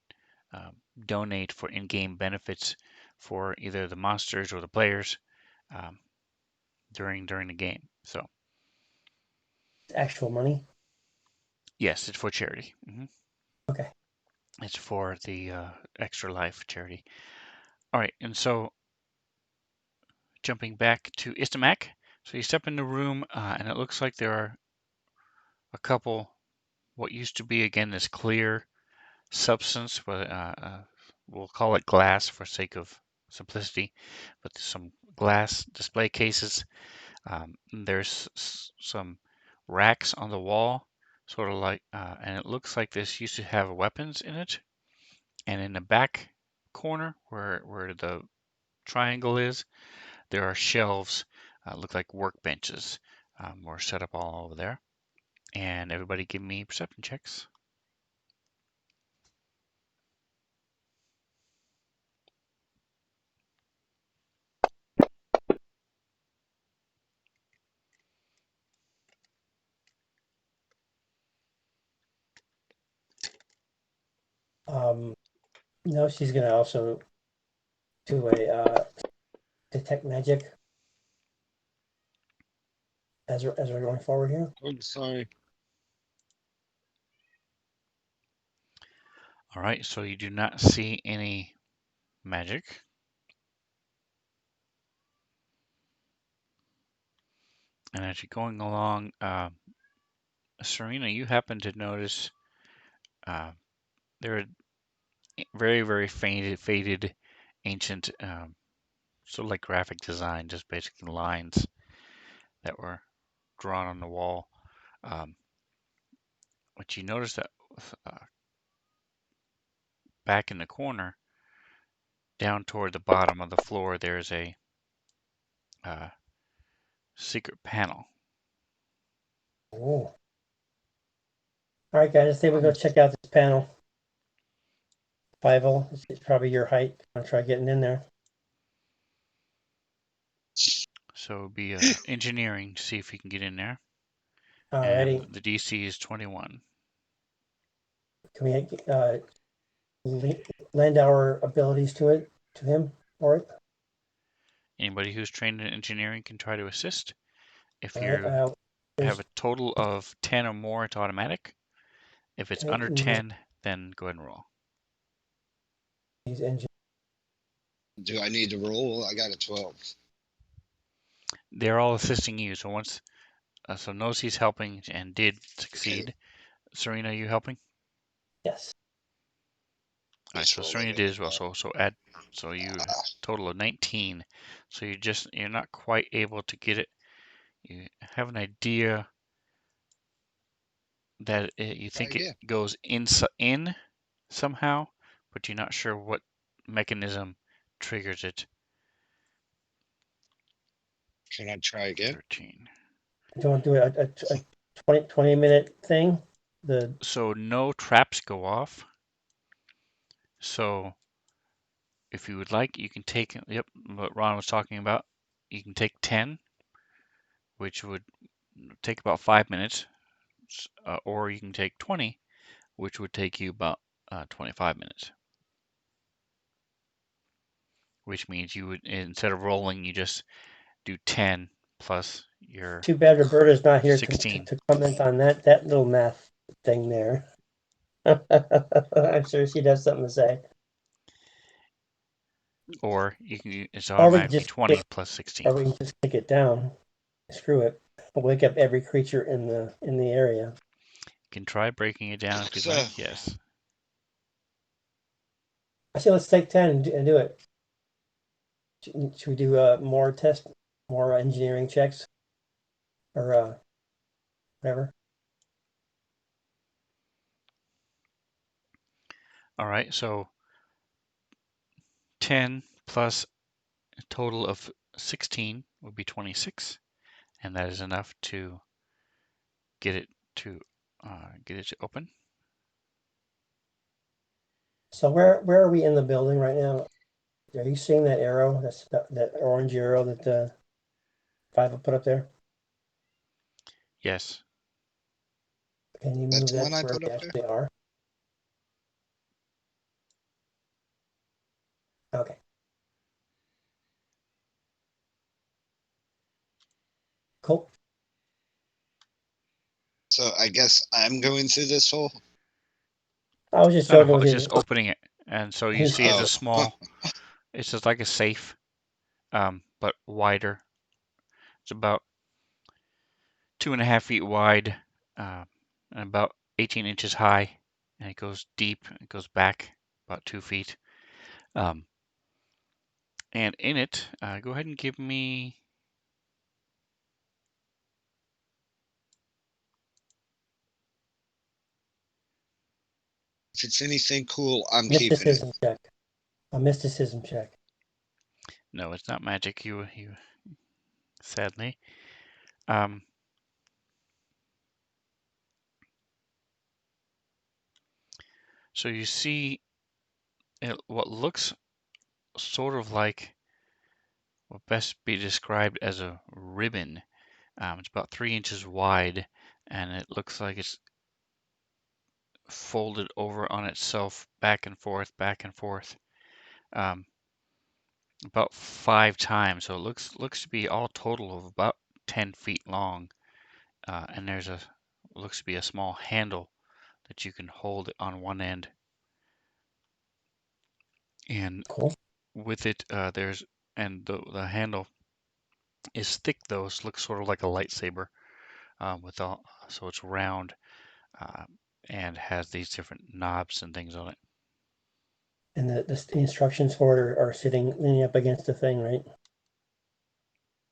donate for in-game benefits for either the monsters or the players um, during the game. So Actual money? yes, it's for charity. Okay. It's for the Extra Life charity. All right, and so jumping back to Istamak, So you step in the room, and it looks like there are a couple, what used to be, again, this clear substance, but we'll call it glass for sake of simplicity, but some glass display cases. There's some racks on the wall, sort of like, and it looks like this used to have weapons in it. And in the back corner, where the triangle is, there are shelves, look like workbenches, were set up all over there. And everybody give me perception checks. No, she's gonna also do a detect magic as we're going forward here. I'm sorry. All right, so you do not see any magic. And as you're going along, Serena, you happen to notice there are very, very faded ancient, sort of like graphic design, just basically lines that were drawn on the wall. But you notice that back in the corner, down toward the bottom of the floor, there's a secret panel. Oh. All right, guys, I think we go check out this panel. Five-0, it's probably your height. I'll try getting in there. So it'll be engineering to see if you can get in there. Alrighty. And the DC is 21. Can we lend our abilities to him, or it? Anybody who's trained in engineering can try to assist. If All you right, have a total of 10 or more, it's automatic. If it's under 10, then go ahead and roll. He's engine. Do I need to roll? I got a 12. They're all assisting you. So once, so Nosey's helping and did succeed. Okay. Serena, are you helping? Yes. All right, so Serena did as well. So add, so you total of 19. So you're not quite able to get it. You have an idea that you think it goes in somehow, but you're not sure what mechanism triggers it. Can I try again? 13. Don't do a 20-minute thing. So no traps go off. So if you would like, you can take, yep, what Ron was talking about. You can take 10, which would take about 5 minutes, or you can take 20, which would take you about 25 minutes. Which means you would, instead of rolling, you just do 10 plus your Too bad Roberta's not here 16. to comment on that little math thing there. I'm sure she'd have something to say. Or you can, it's automatically 20 plus 16. Or we can just kick it down. Screw it. I'll wake up every creature in the area. You can try breaking it down if you'd like, yes. I say let's take 10 and do it. Should we do more engineering checks? Or whatever? All right, so 10 plus a total of 16 would be 26, and that is enough to get it to open. So where are we in the building right now? Are you seeing that arrow? That orange arrow that Five will put up there? Yes. Can you move that to where we actually are? Okay. Cool. So I guess I'm going through this hole. I was just joking with you. Just opening it, and so you see it's a small. It's just like a safe, but wider. It's about 2.5 feet wide, and about 18 inches high, and it goes deep. It goes back about 2 feet. And in it, go ahead and give me. If it's anything cool, I'm keeping it. Mysticism check. A mysticism check. No, it's not magic. You sadly. So you see what looks sort of like what best be described as a ribbon. It's about 3 inches wide, and it looks like it's folded over on itself, back and forth, about 5 times. So it looks to be all total of about 10 feet long, and there's looks to be a small handle that you can hold it on one end, and Cool. with it, the handle is thick though. It looks sort of like a lightsaber, so it's round, uh, and has these different knobs and things on it. And the instructions for it are sitting leaning up against the thing, right?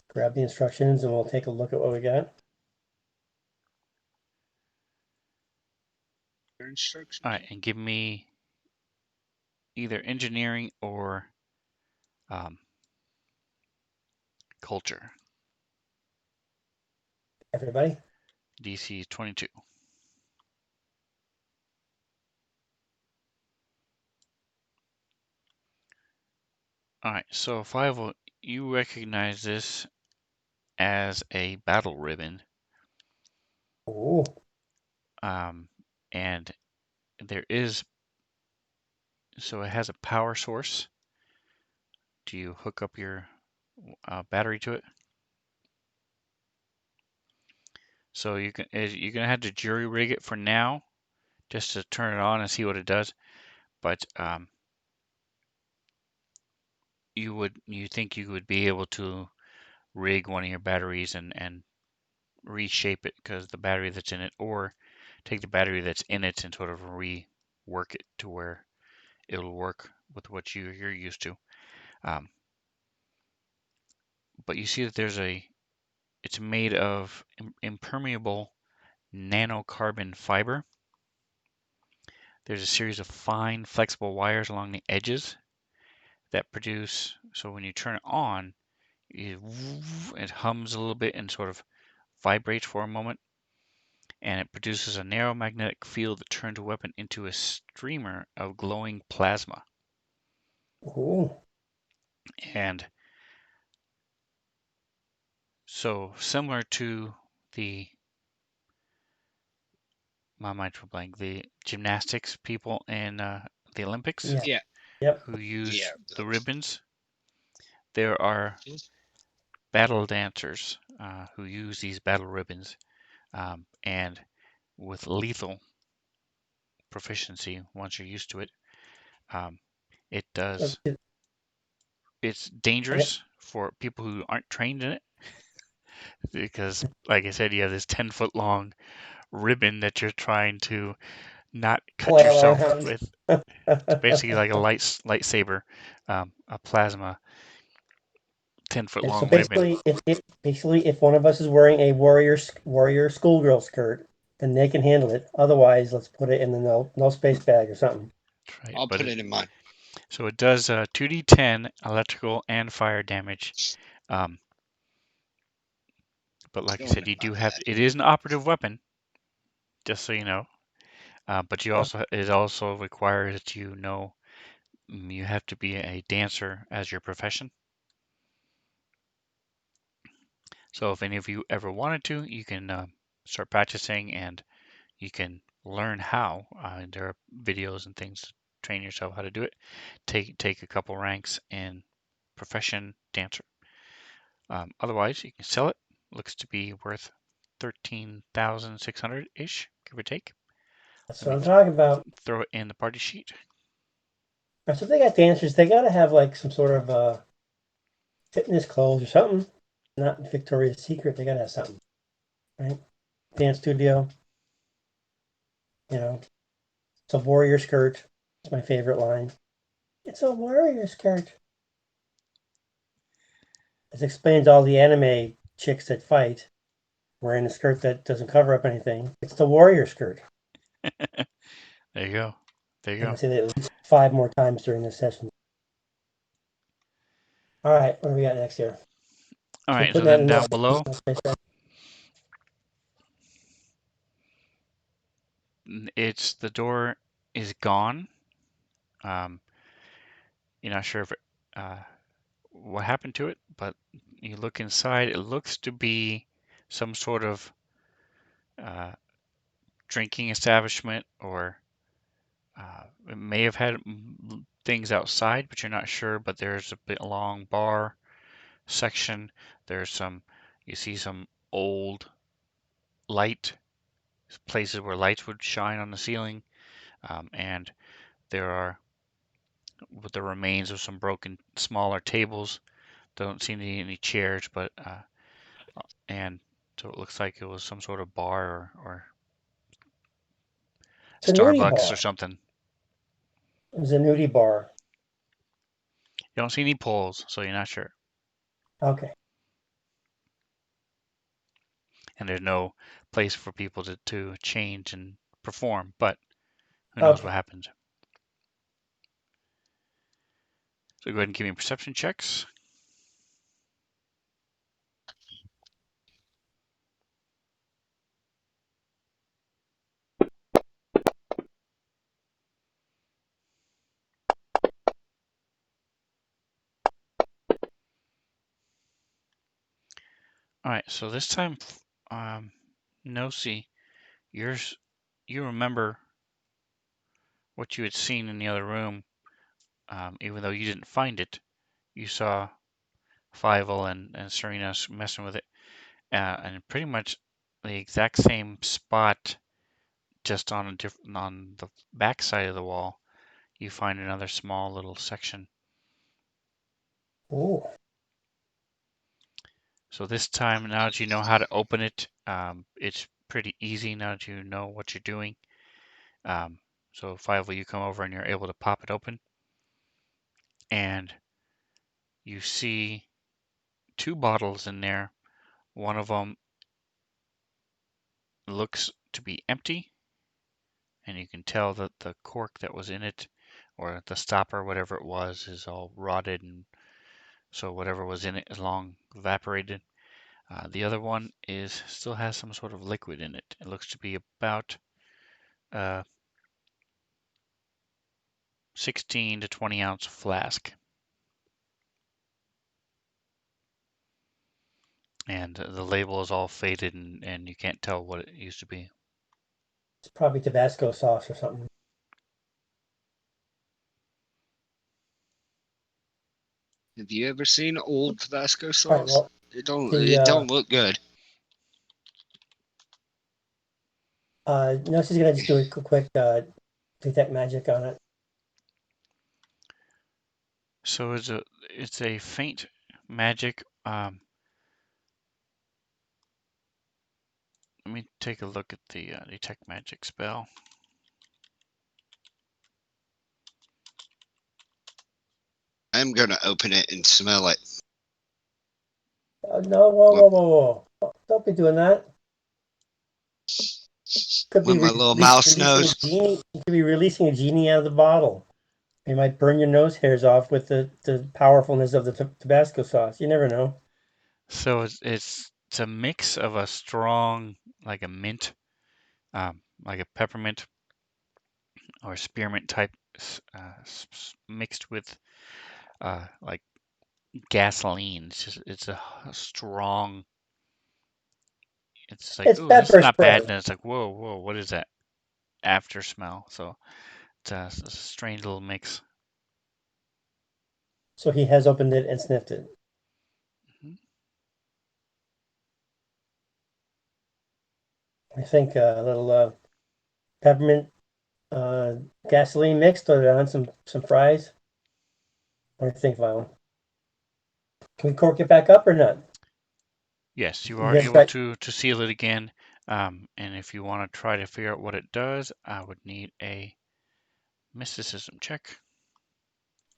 Grab the instructions and we'll take a look at what we got. Instructions. All right, and give me either engineering or culture. Everybody? DC 22. All right, so Five, you recognize this as a battle ribbon, Ooh. and there is, so it has a power source. Do you hook up your battery to it? So you're gonna have to jury rig it for now, just to turn it on and see what it does. But you think you would be able to rig one of your batteries and reshape it because the battery that's in it, or take the battery that's in it and sort of rework it to where it'll work with what you're used to. Um, but you see that it's made of impermeable nanocarbon fiber. There's a series of fine, flexible wires along the edges that produce, so when you turn it on, it hums a little bit and sort of vibrates for a moment, and it produces a narrow magnetic field that turns a weapon into a streamer of glowing plasma. Ooh. And so similar to the my mind for blank, the gymnastics people in the Olympics Yeah. Yeah. Yep. who use Yeah. the ribbons, there are battle dancers who use these battle ribbons, and with lethal proficiency once you're used to it. Um, it does. Okay. It's dangerous for people who aren't trained in it because, like I said, you have this 10-foot long ribbon that you're trying to not cut Flail yourself around. with. It's basically like a lightsaber, a plasma 10-foot And so long ribbon. basically if one of us is wearing a warrior schoolgirl skirt, then they can handle it. Otherwise, let's put it in the no space bag or something. That's right. I'll put it in mine. So it does 2d10 electrical and fire damage. Um, but like I Going said, in you my do have bag. it is an operative weapon, just so you know. But it also requires that you know you have to be a dancer as your profession. So if any of you ever wanted to, you can start practicing and you can learn how. There are videos and things to train yourself how to do it. Take a couple ranks in profession dancer. Otherwise, you can sell it. Looks to be worth 13,600 ish, give or take. That's Let what me I'm talking about. throw it in the party sheet. So if they got dancers, they got to have like some sort of fitness clothes or something. Not Victoria's Secret. They got to have something, right? Dance studio. You know, it's a warrior skirt. It's my favorite line. It's a warrior skirt. This explains all the anime chicks that fight wearing a skirt that doesn't cover up anything. It's the warrior skirt. There you go. There you I'm go. gonna say that at least 5 more times during this session. All right, what do we got next here? All So right, so putting that then in down below, it's the door is gone. Um, you're not sure if uh, what happened to it, but you look inside. It looks to be some sort of uh, drinking establishment, or it may have had things outside, but you're not sure. But there's a long bar section. There's you see some old light places where lights would shine on the ceiling, and there are with the remains of some broken smaller tables. Don't see any chairs, but and so it looks like it was some sort of bar or it's a nudie Starbucks or bar. something. It was a nudie bar. You don't see any poles, so you're not sure. Okay. And there's no place for people to change and perform, but who knows what Okay. happens. So go ahead and give me perception checks. All right, so this time, no, see, yours, you remember what you had seen in the other room, even though you didn't find it. You saw Fievel and Serena messing with it, and pretty much the exact same spot, just on the back side of the wall. You find another small little section. Ooh. So this time, now that you know how to open it, it's pretty easy now that you know what you're doing. So Fievel, you come over and you're able to pop it open, and you see two bottles in there. One of them looks to be empty, and you can tell that the cork that was in it, or the stopper, whatever it was, is all rotted, and so whatever was in it is long evaporated. The other one still has some sort of liquid in it. It looks to be about 16 to 20 ounce flask, and the label is all faded, and you can't tell what it used to be. It's probably Tabasco sauce or something. Have you ever seen old Tabasco All right. sauce? Well, It don't. the It don't look good. no, she's gonna just do a quick detect magic on it. So it's a faint magic. Let me take a look at the detect magic spell. I'm gonna open it and smell it. No, whoa! Don't be doing that. Could be With my little mouse releasing nose. a genie. You could be releasing a genie out of the bottle. You might burn your nose hairs off with the powerfulness of the Tabasco sauce. You never know. So it's a mix of a strong, like a mint, like a peppermint or spearmint type, mixed with like gasoline. It's a strong. It's like, It's oh, this is pepper not bad, spray. and it's like, whoa, what is that after smell? So it's a strange little mix. So he has opened it and sniffed it. Mhm. I think a little peppermint uh, gasoline mixed on some fries. What do you think, Viola? Can we cork it back up or not? Yes, you You are guys able got to seal it again. And if you want to try to figure out what it does, I would need a mysticism check.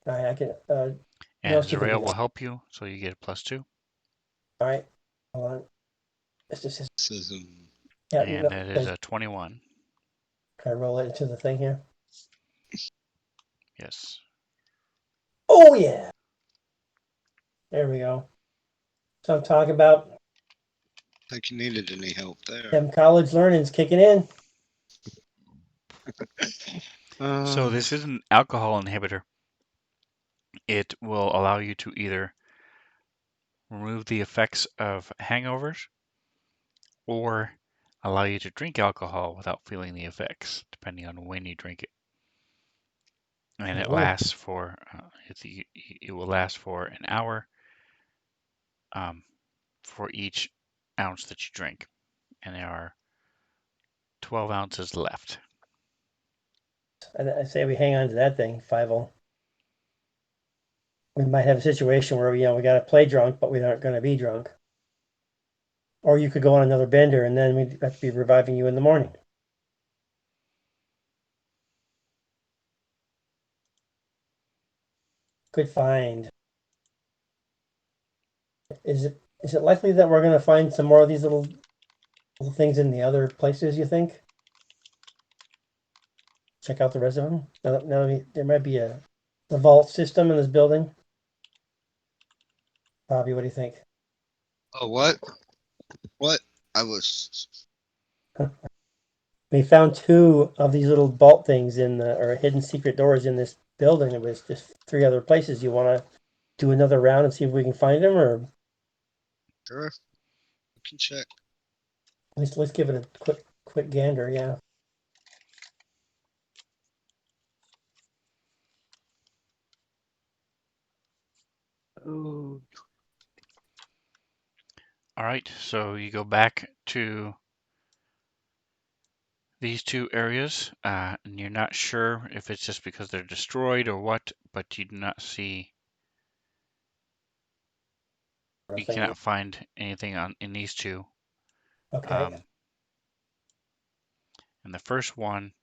All right, I can. And see if we can Zerael do will that. help you, so you get a +2. All right, hold on. This is yeah. And that is a 21. Can I roll it into the thing here? Yes. Oh yeah. There we go. So I'm talking about Think you needed any help there. them college learning's kicking in. So this is an alcohol inhibitor. It will allow you to either remove the effects of hangovers or allow you to drink alcohol without feeling the effects, depending on when you drink it. And it lasts for it will last for an hour for each ounce that you drink, and there are 12 ounces left. I say we hang on to that thing, 5-0. We might have a situation where we got to play drunk, but we aren't going to be drunk. Or you could go on another bender, and then we'd have to be reviving you in the morning. Good find. Is it likely that we're going to find some more of these little things in the other places, you think? Check out the rest of them. Now there might be the vault system in this building. Bobby, what do you think? Oh, what? What? I was. We found 2 of these little vault things or hidden secret doors in this building. It was just 3 other places. You want to do another round and see if we can find them, or Sure. We can check. let's give it a quick gander. Yeah. Oh. All right, so you go back to these 2 areas, and you're not sure if it's just because they're destroyed or what, but you do not see. You cannot find anything in these 2. Okay. And the first one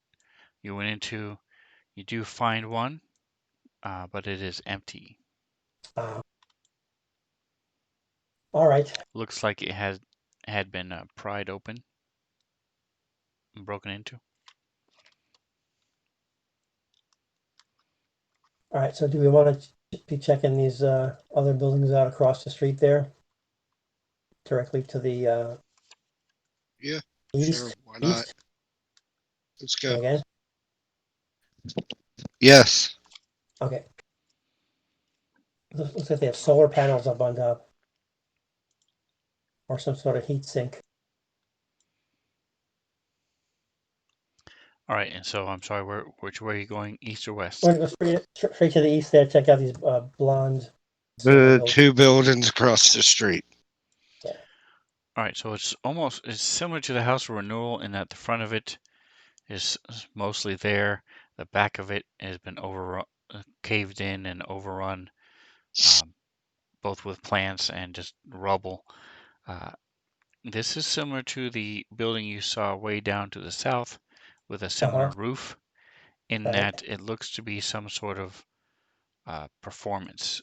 you went into, you do find one, but it is empty. All right. Looks like it had been pried open and broken into. All right. So do we want to be checking these other buildings out across the street there, directly to the Yeah. east? Sure. Why not? East? Let's go. Again? Yes. Okay. Looks like they have solar panels up on top, or some sort of heat sink. All right, and so I'm sorry, which way are you going, east or west? We're going to go straight to the east there. Check out these blonde. The 2 buildings across the street. Yeah. All right, so it's similar to the House of Renewal in that the front of it is mostly there. The back of it has been caved in and overrun, both with plants and just rubble. This is similar to the building you saw way down to the south with a similar roof, in that it looks to be some sort of performance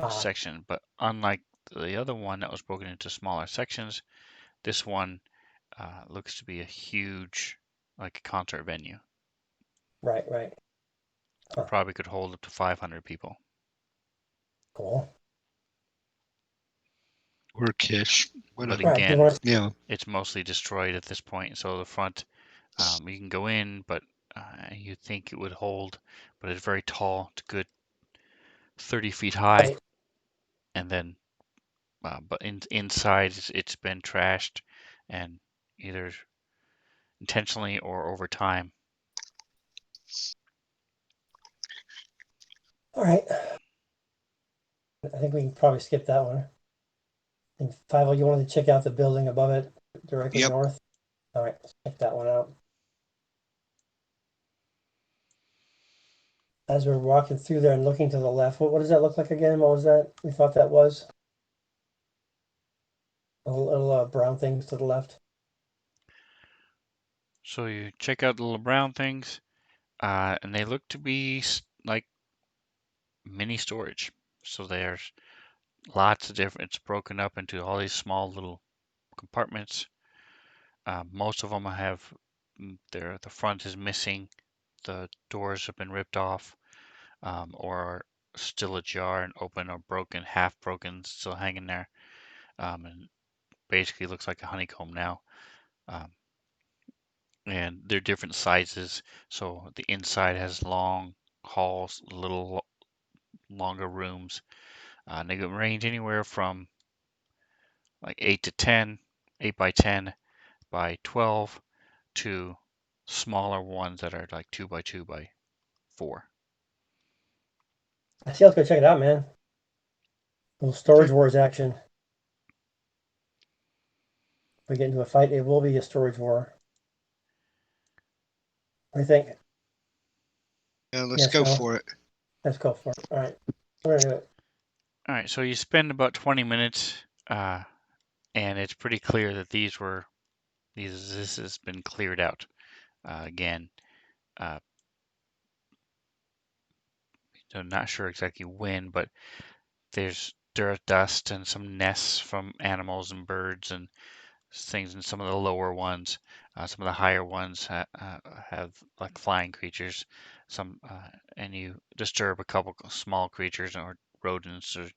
section. But unlike the other one that was broken into smaller sections, this one looks to be a huge, like a concert venue. Right. Probably could hold up to 500 people. Cool. Or Kish. But again, yeah, it's mostly destroyed at this point. So the front, you can go in, but you think it would hold, but it's very tall. It's a good 30 feet high. Right. And then, but inside it's been trashed, and either intentionally or over time. All right. I think we can probably skip that one. And 50, you wanted to check out the building above it, directly north? All right, let's check that one out. As we're walking through there and looking to the left, what does that look like again? What was that we thought that was? The little brown things to the left. So you check out the little brown things, and they look to be like mini storage. So there's lots of different. It's broken up into all these small little compartments. Most of them have the front is missing, the doors have been ripped off, or are still ajar and open or broken, half broken, still hanging there, and basically looks like a honeycomb now. Um, and they're different sizes, so the inside has long halls, little longer rooms. And they can range anywhere from like 8 to 10, 8 by 10 by 12 to smaller ones that are like 2 by 2 by 4. I see. Let's go check it out, man. A little Storage Okay. Wars action. If we get into a fight, it will be a storage war. What do you think? Yeah, let's Yes, go no? for it. Let's go for it. All right. We're gonna do it. All right, so you spend about 20 minutes, and it's pretty clear that this has been cleared out. Again, I'm not sure exactly when, but there's dirt, dust, and some nests from animals and birds and things in some of the lower ones. Some of the higher ones have like flying creatures. And you disturb a couple small creatures or rodents or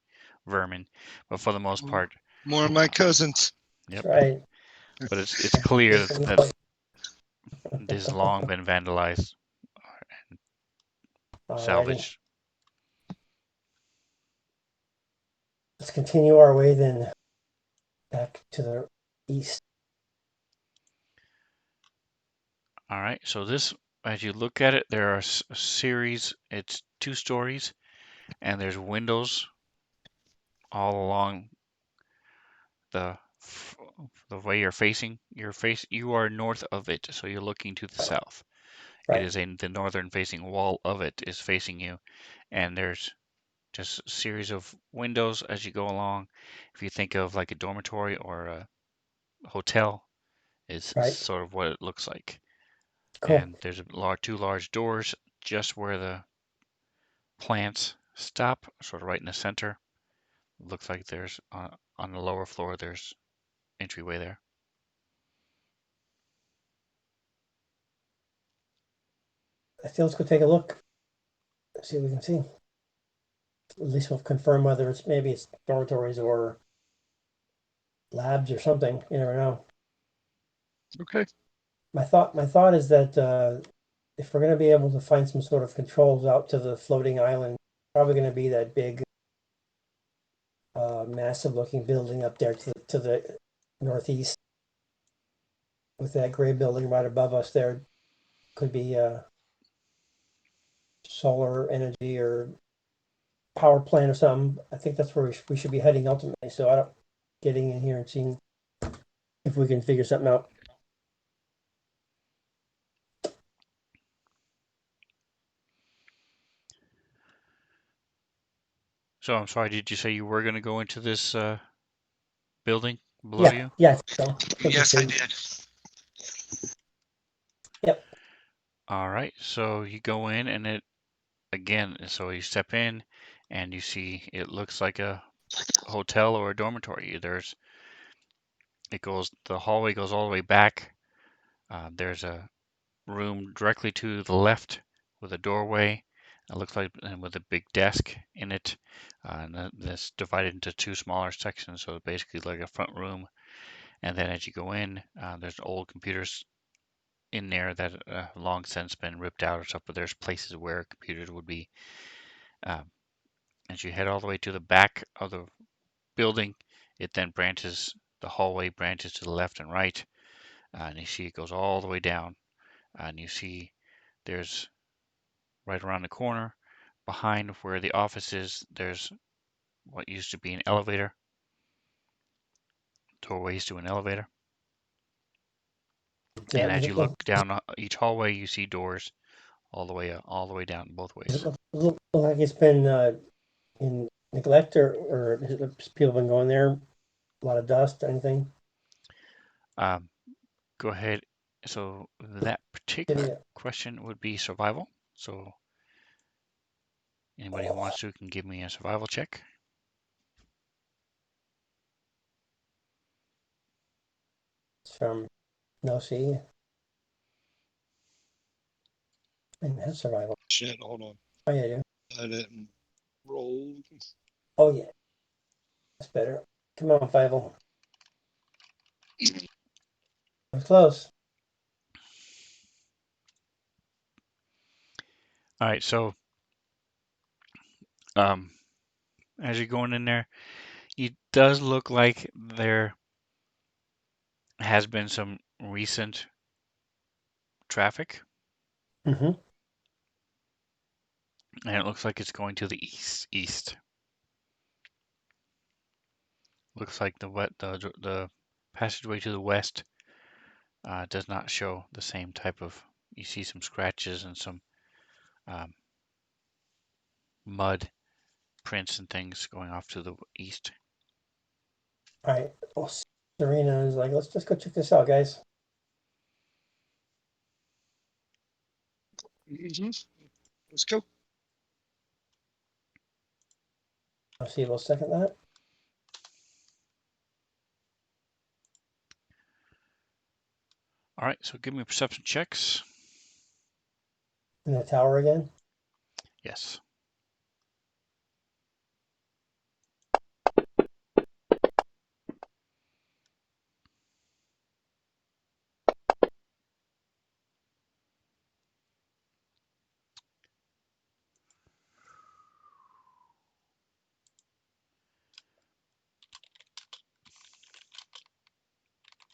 vermin, but for the most part, More of my cousins. yep. That's right. But it's clear that this has long been vandalized, Alrighty. salvaged. Let's continue our way then back to the east. All right, so this, as you look at it, there are a series, it's 2 stories, and there's windows all along the the way you're facing. You are north of it, so you're looking to the south. It Right. is the northern facing wall of it is facing you, and there's just a series of windows as you go along. If you think of like a dormitory or a hotel, is Right. sort of what it looks like. Cool. And there's two large doors just where the plants stop, sort of right in the center. Looks like there's on the lower floor there's entryway there. I feel let's go take a look. See what we can see. At least we'll confirm whether it's dormitories or labs or something. You never know. Okay. My thought is that if we're going to be able to find some sort of controls out to the floating island, probably going to be that big, massive looking building up there to the northeast, with that gray building right above us. There could be solar energy or power plant or something. I think that's where we should be heading ultimately. So I don't getting in here and seeing if we can figure something out. So I'm sorry, did you say you were going to go into this building below you? Yeah, I think so. Yes, I did. Yep. All right, so you go in and it again, so you step in and you see it looks like a hotel or a dormitory. The hallway goes all the way back. There's a room directly to the left with a doorway. It looks like, and with a big desk in it. And that's divided into 2 smaller sections, so basically like a front room. And then as you go in, there's old computers in there that have long since been ripped out or stuff, but there's places where computers would be. Um, as you head all the way to the back of the building, it then the hallway branches to the left and right, and you see it goes all the way down, and you see there's right around the corner, behind where the office is, there's what used to be an elevator, doorways to an elevator. Yeah. And as you look down each hallway, you see doors all the way down both Does ways. it look like it's been in neglect, or people been going there? A lot of dust, anything? Um, Go ahead So that particular question would be survival. So anybody who wants to can give me a survival check. It's from No C. And that's survival. Shit, hold on. Oh yeah, yeah. I didn't roll. Oh yeah. That's better. Come on, Fievel. It's close. All right, so as you're going in there, it does look like there has been some recent traffic, Mm-hmm. and it looks like it's going to the east. Looks like the passageway to the west does not show the same type of. You see some scratches and some um, mud prints and things going off to the east. All right. Well, Serena is like, let's just go check this out, guys. Mm-hmm. Let's go. I'll see. We'll second that. All right, so give me perception checks. In the tower again. Yes.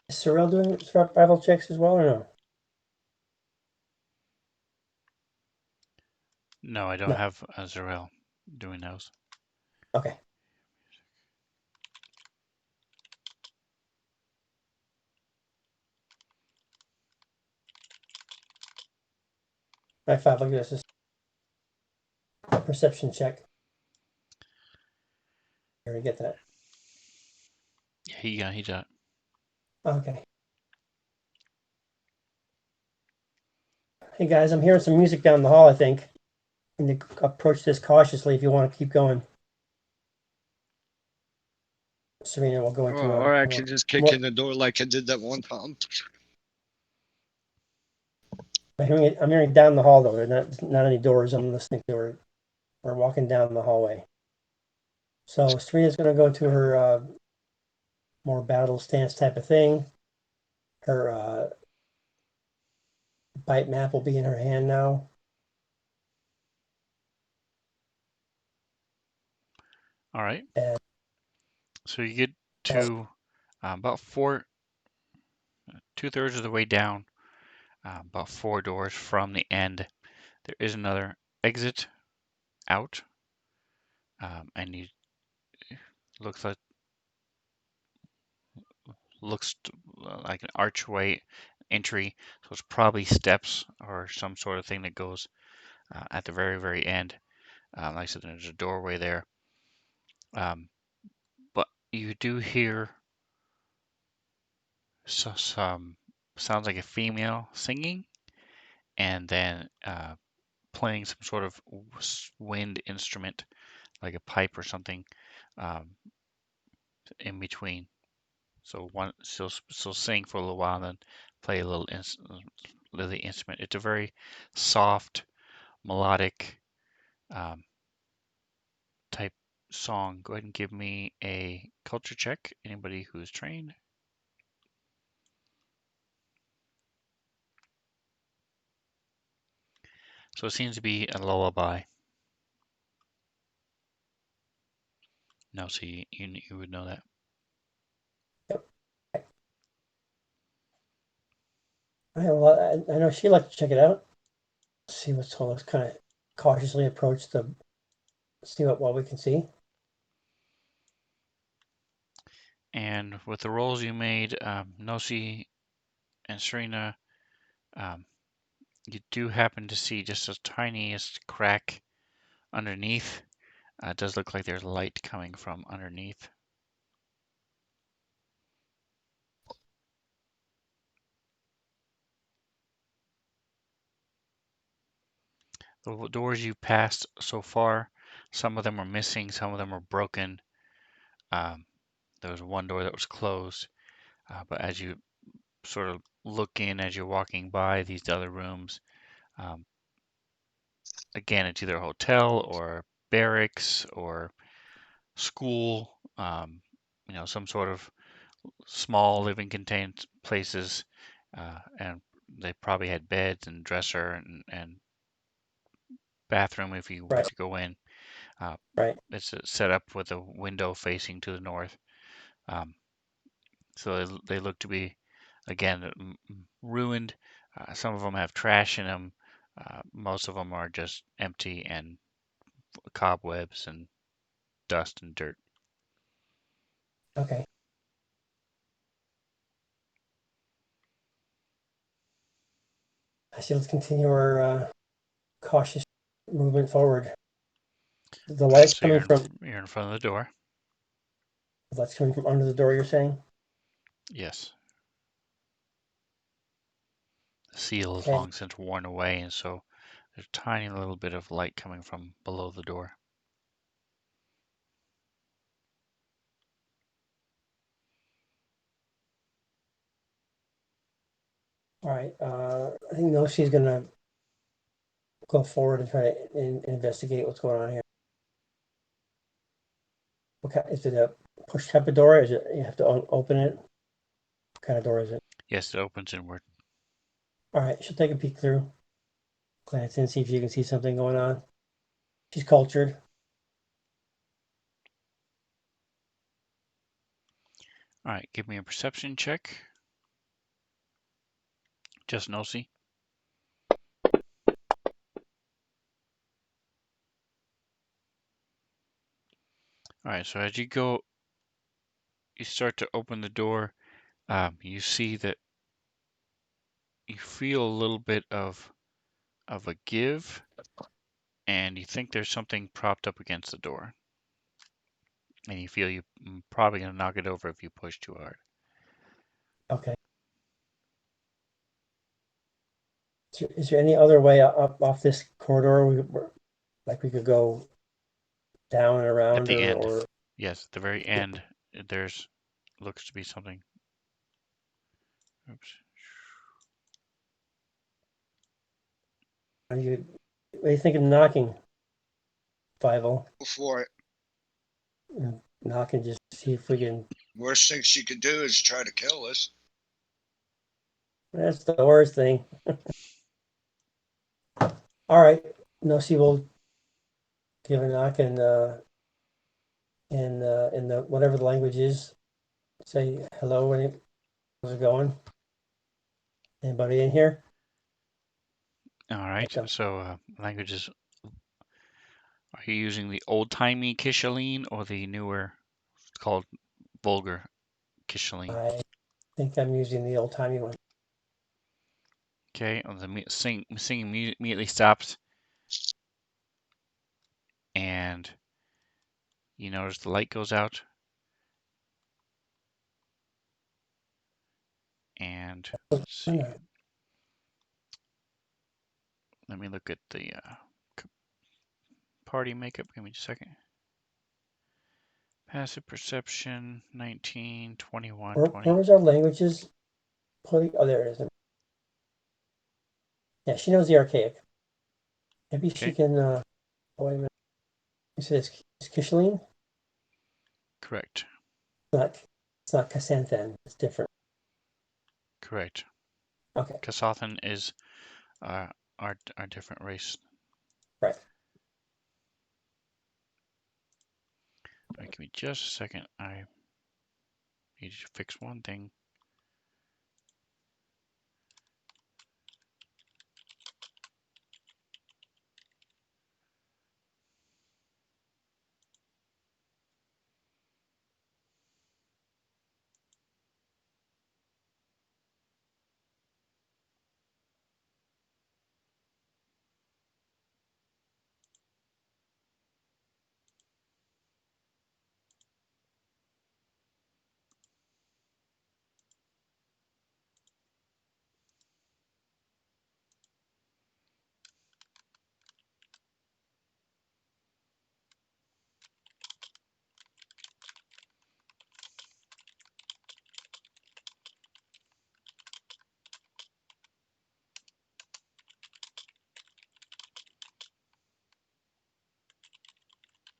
Is Sorrel doing survival checks as well or no? No, I don't No. have Zarel doing those. Okay. All right, Five. I'll give us a perception check. I already get that. Yeah, he done. Okay. Hey guys, I'm hearing some music down the hall. I think. I need to approach this cautiously if you want to keep going. Serena will go into Or a I can just kick more. in the door like I did that one time. I'm hearing down the hall though. There are not any doors. I'm listening to her. We're walking down the hallway. So Serena's going to go to her more battle stance type of thing. Her bite map will be in her hand now. All right. And So you get to about 2/3 of the way down, about 4 doors from the end. There is another exit out, and you looks like looks like an archway entry. So it's probably steps or some sort of thing that goes at the very end. Like I said, there's a doorway there. But you do hear some sounds like a female singing, and then playing some sort of wind instrument, like a pipe or something, um, in between. So one she'll sing for a little while, and then play a little instrument. It's a very soft, melodic um, type song. Go ahead and give me a culture check. Anybody who's trained. So it seems to be a lullaby. No, so you would know that. yep. Well, I know she'd like to check it out. See what's told us. Kind of cautiously approach the. See what we can see. And with the rolls you made, Nosi and Serena, um, you do happen to see just the tiniest crack underneath. It does look like there's light coming from underneath. The doors you passed so far, some of them are missing, some of them are broken. There was one door that was closed, but as you sort of look in as you're walking by these other rooms, um, again, it's either a hotel or barracks or school, some sort of small living contained places, and they probably had beds and dresser and bathroom if you were Right. to go in. Uh, Right. it's set up with a window facing to the north. Um, so they look to be, again, ruined. Some of them have trash in them. Most of them are just empty and cobwebs and dust and dirt. Okay. I see. Let's continue our cautious movement forward. The All right, light's so coming from you're in front of the door. the light's coming from under the door. You're saying? Yes. The seal is Okay. long since worn away, and so there's a tiny little bit of light coming from below the door. All right. I think Noshi's gonna go forward and try to investigate what's going on here. Is it a push type of door? Is it you have to open it? What kind of door is it? Yes, it opens inward. All right. She'll take a peek through, glance in, see if you can see something going on. She's cultured. All right, give me a perception check. Just nosy. All right, so as you start to open the door. You see that you feel a little bit of a give, and you think there's something propped up against the door, and you feel you're probably gonna knock it over if you push too hard. Okay. Is there any other way up off this corridor? We could go down and At around, the end, or yes, at the very end, there's looks to be something. Oops. are you? What are you thinking of knocking, Fivel? Before it. Knock and just see if we can. Worst thing she could do is try to kill us. That's the worst thing. All right. Nosi will give a knock and in the whatever the language is, say hello. How's it going? Anybody in here? All right, Welcome. so languages. Are you using the old-timey Kishaline or the newer, called vulgar Kishaline? I think I'm using the old timey one. Okay, well, the singing immediately stops, and you notice the light goes out, and let's see. Let me look at the party makeup. Give me a second. Passive perception, 19, 21, Where 20. was our languages? Oh, there it is. Yeah, she knows the archaic. Maybe she Okay, can. Oh, wait a minute. You said it's Kishaline? correct, It's not Casanthan. It's different. correct. Okay, Kasathan is our different race. right. All right, give me just a second. I need to fix one thing.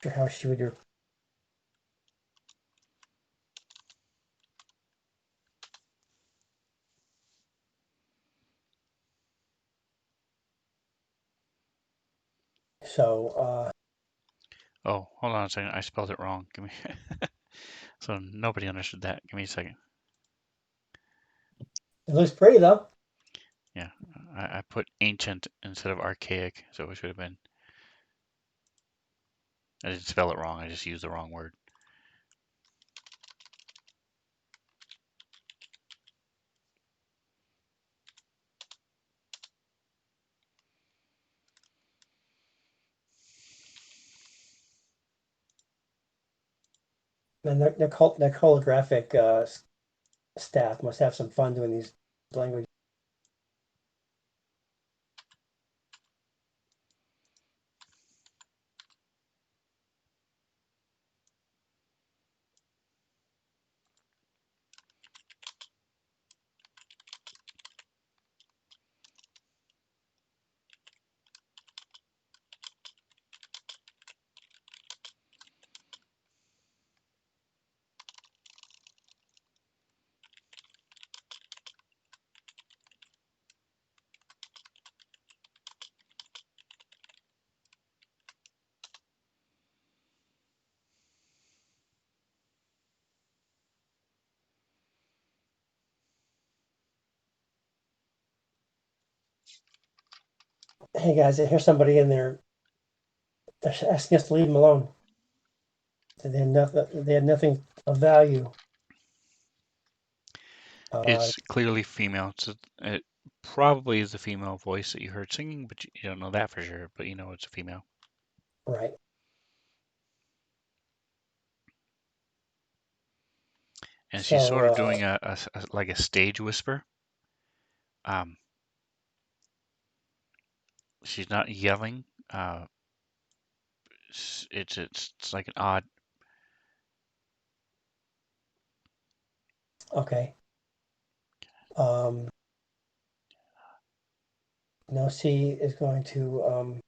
sure how she would. So, Oh, hold on a second. I spelled it wrong. Give me. So nobody understood that. Give me a second. it looks pretty though. Yeah, I put ancient instead of archaic, so it should have been. I didn't spell it wrong. I just used the wrong word. And their holographic staff must have some fun doing these languages. Hey guys, I hear somebody in there. They're asking us to leave them alone. They had nothing. They had nothing of value. It's clearly female. It probably is a female voice that you heard singing, but you don't know that for sure. But you know it's a female. Right. And she's So, sort of doing like a stage whisper. Um, she's not yelling. It's like an odd. okay. Now C is going to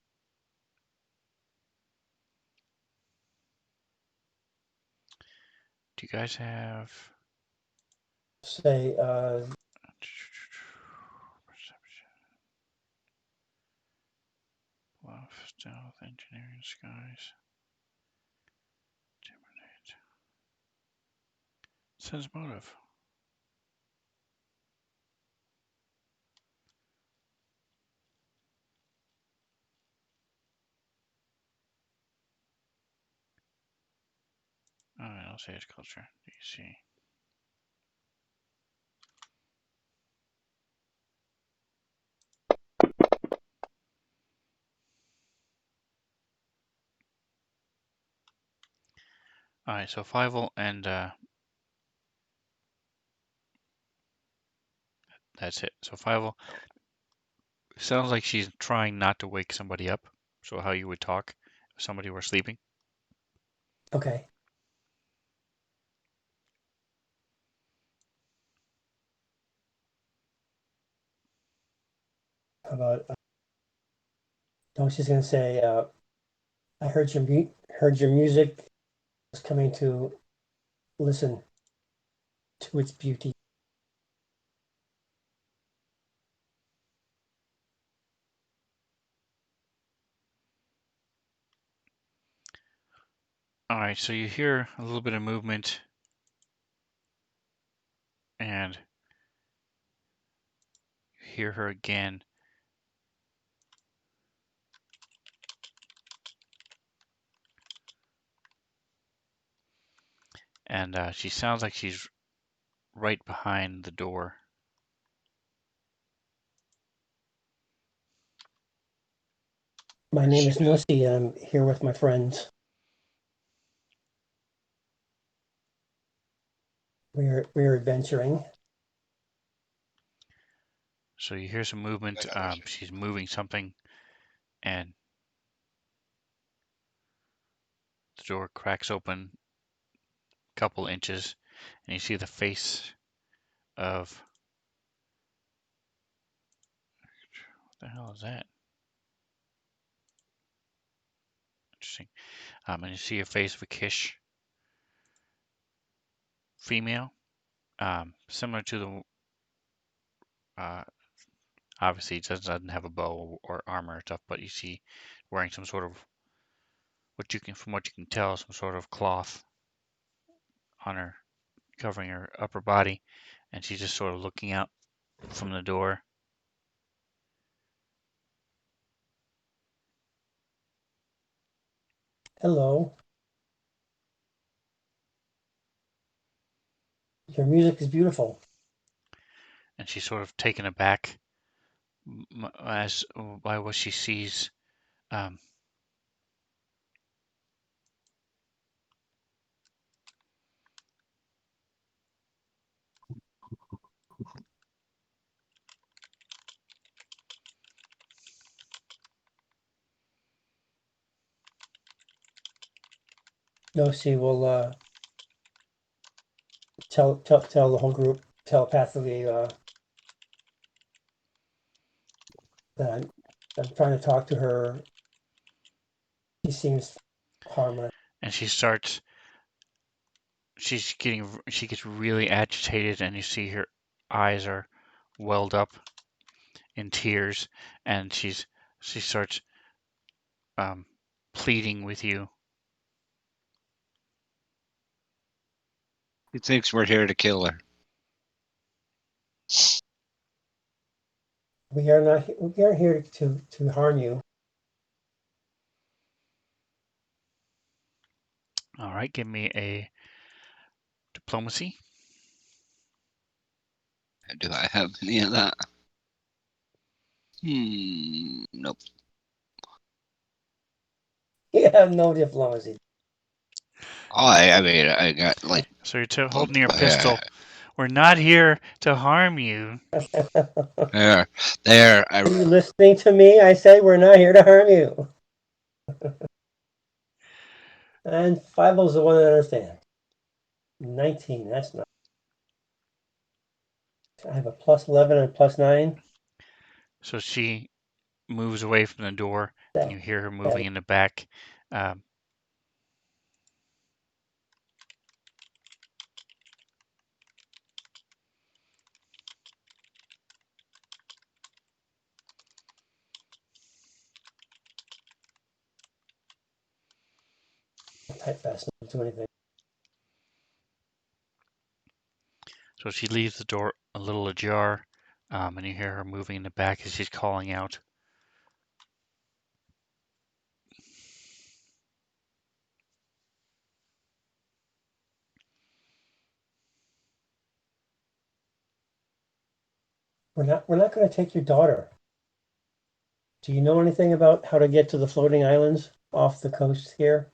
Do you guys have say perception? Bluff, stealth, engineering, skies, intimidate. Sense motive. Alright, I'll say it's culture. DC. Alright, so Fievel and that's it. So Fievel sounds like she's trying not to wake somebody up. So how you would talk if somebody were sleeping. okay. How about no? She's going to say I heard your music. I was coming to listen to its beauty. Alright, so you hear a little bit of movement and you hear her again. And she sounds like she's right behind the door. My name is Nussy. I'm here with my friends. We're adventuring. So you hear some movement. She's moving something, and the door cracks open a couple inches, and you see the face of what the hell is that? interesting. And you see a face of a Kish female, similar to the obviously it doesn't have a bow or armor or stuff, but you see wearing some sort of from what you can tell, some sort of cloth on her, covering her upper body, and she's just sort of looking out from the door. Hello. Your music is beautiful. And she's sort of taken aback as by what she sees. Um, Nosy will tell the whole group telepathically that I'm trying to talk to her. She seems harmless. and she gets really agitated, and you see her eyes are welled up in tears, and she starts pleading with you. He thinks we're here to kill her. We aren't here to harm you. All right, give me a diplomacy. Do I have any of that? Nope. You have no diplomacy. I mean, I got like. So you're holding your pistol. We're not here to harm you. There. Are you listening to me? I said we're not here to harm you. And Fievel's the one that understands. 19, that's not. I have a plus 11 and plus 9. So she moves away from the door, and you hear her moving in the back. Type fast enough to do anything. So she leaves the door a little ajar, and you hear her moving in the back as she's calling out. We're not going to take your daughter. Do you know anything about how to get to the floating islands off the coast here?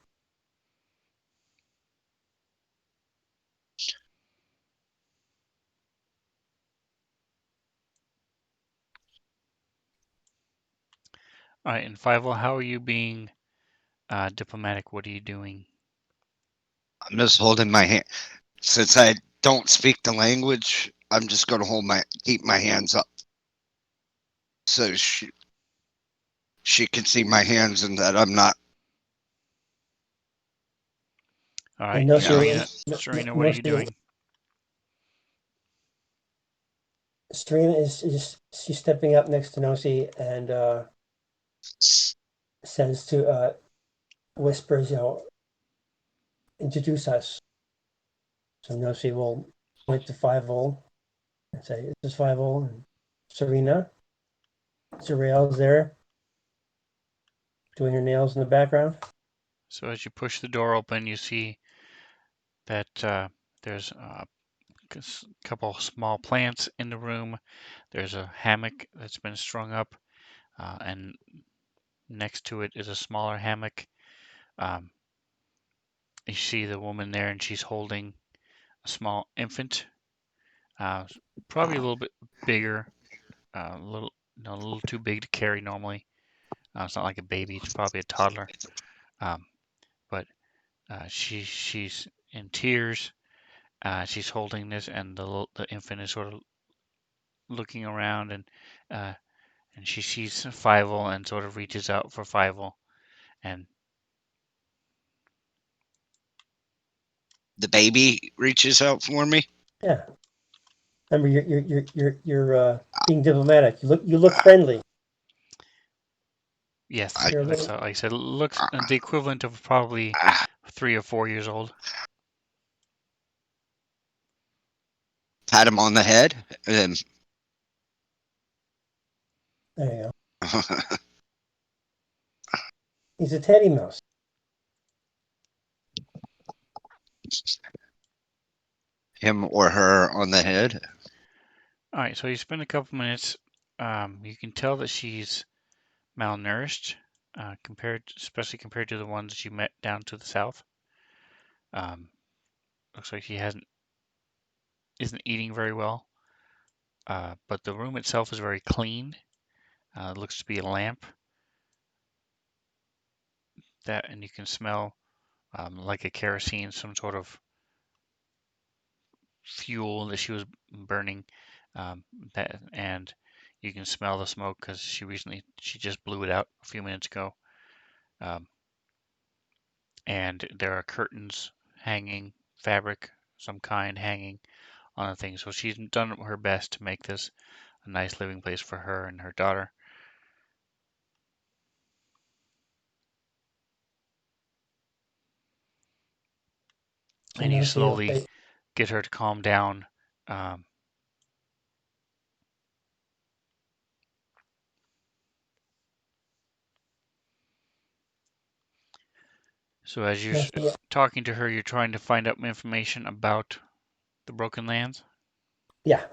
All right, and Fievel, how are you being diplomatic? What are you doing? I'm just holding my hand. Since I don't speak the language, I'm just gonna keep my hands up, so she can see my hands and that I'm not. All right, No, Serena, what are you doing? Serena is she's stepping up next to Nosy and says to whispers, introduce us. So Nosy will point to Fievel and say, "This is Fievel and Serena." Zuriel's there doing her nails in the background. So as you push the door open, you see that there's a couple small plants in the room. There's a hammock that's been strung up, and next to it is a smaller hammock. Um, you see the woman there, and she's holding a small infant, probably a little bit bigger, a little too big to carry normally. It's not like a baby; it's probably a toddler. But she's in tears. She's holding this, and the infant is sort of looking around, and she sees Fievel and sort of reaches out for Fievel, and The baby reaches out for me. Yeah. Remember, you're being diplomatic. You look friendly. Yes. I, You're a Looks little. like I said, looks uh, the equivalent of probably uh, 3 or 4 years old. pat him on the head and There you go. He's a teddy mouse. him or her on the head. All right, so you spend a couple minutes. You can tell that she's malnourished, especially compared to the ones that you met down to the south. Um, Looks like she isn't eating very well. But the room itself is very clean. It looks to be a lamp and you can smell like a kerosene, some sort of fuel that she was burning. Um, and you can smell the smoke because she just blew it out a few minutes ago. Um, and there are curtains hanging, fabric some kind hanging on the thing. So she's done her best to make this a nice living place for her and her daughter. So And you now she slowly get her to calm down. Um, so as you're talking to her, you're trying to find out information about the Broken Lands. Yeah.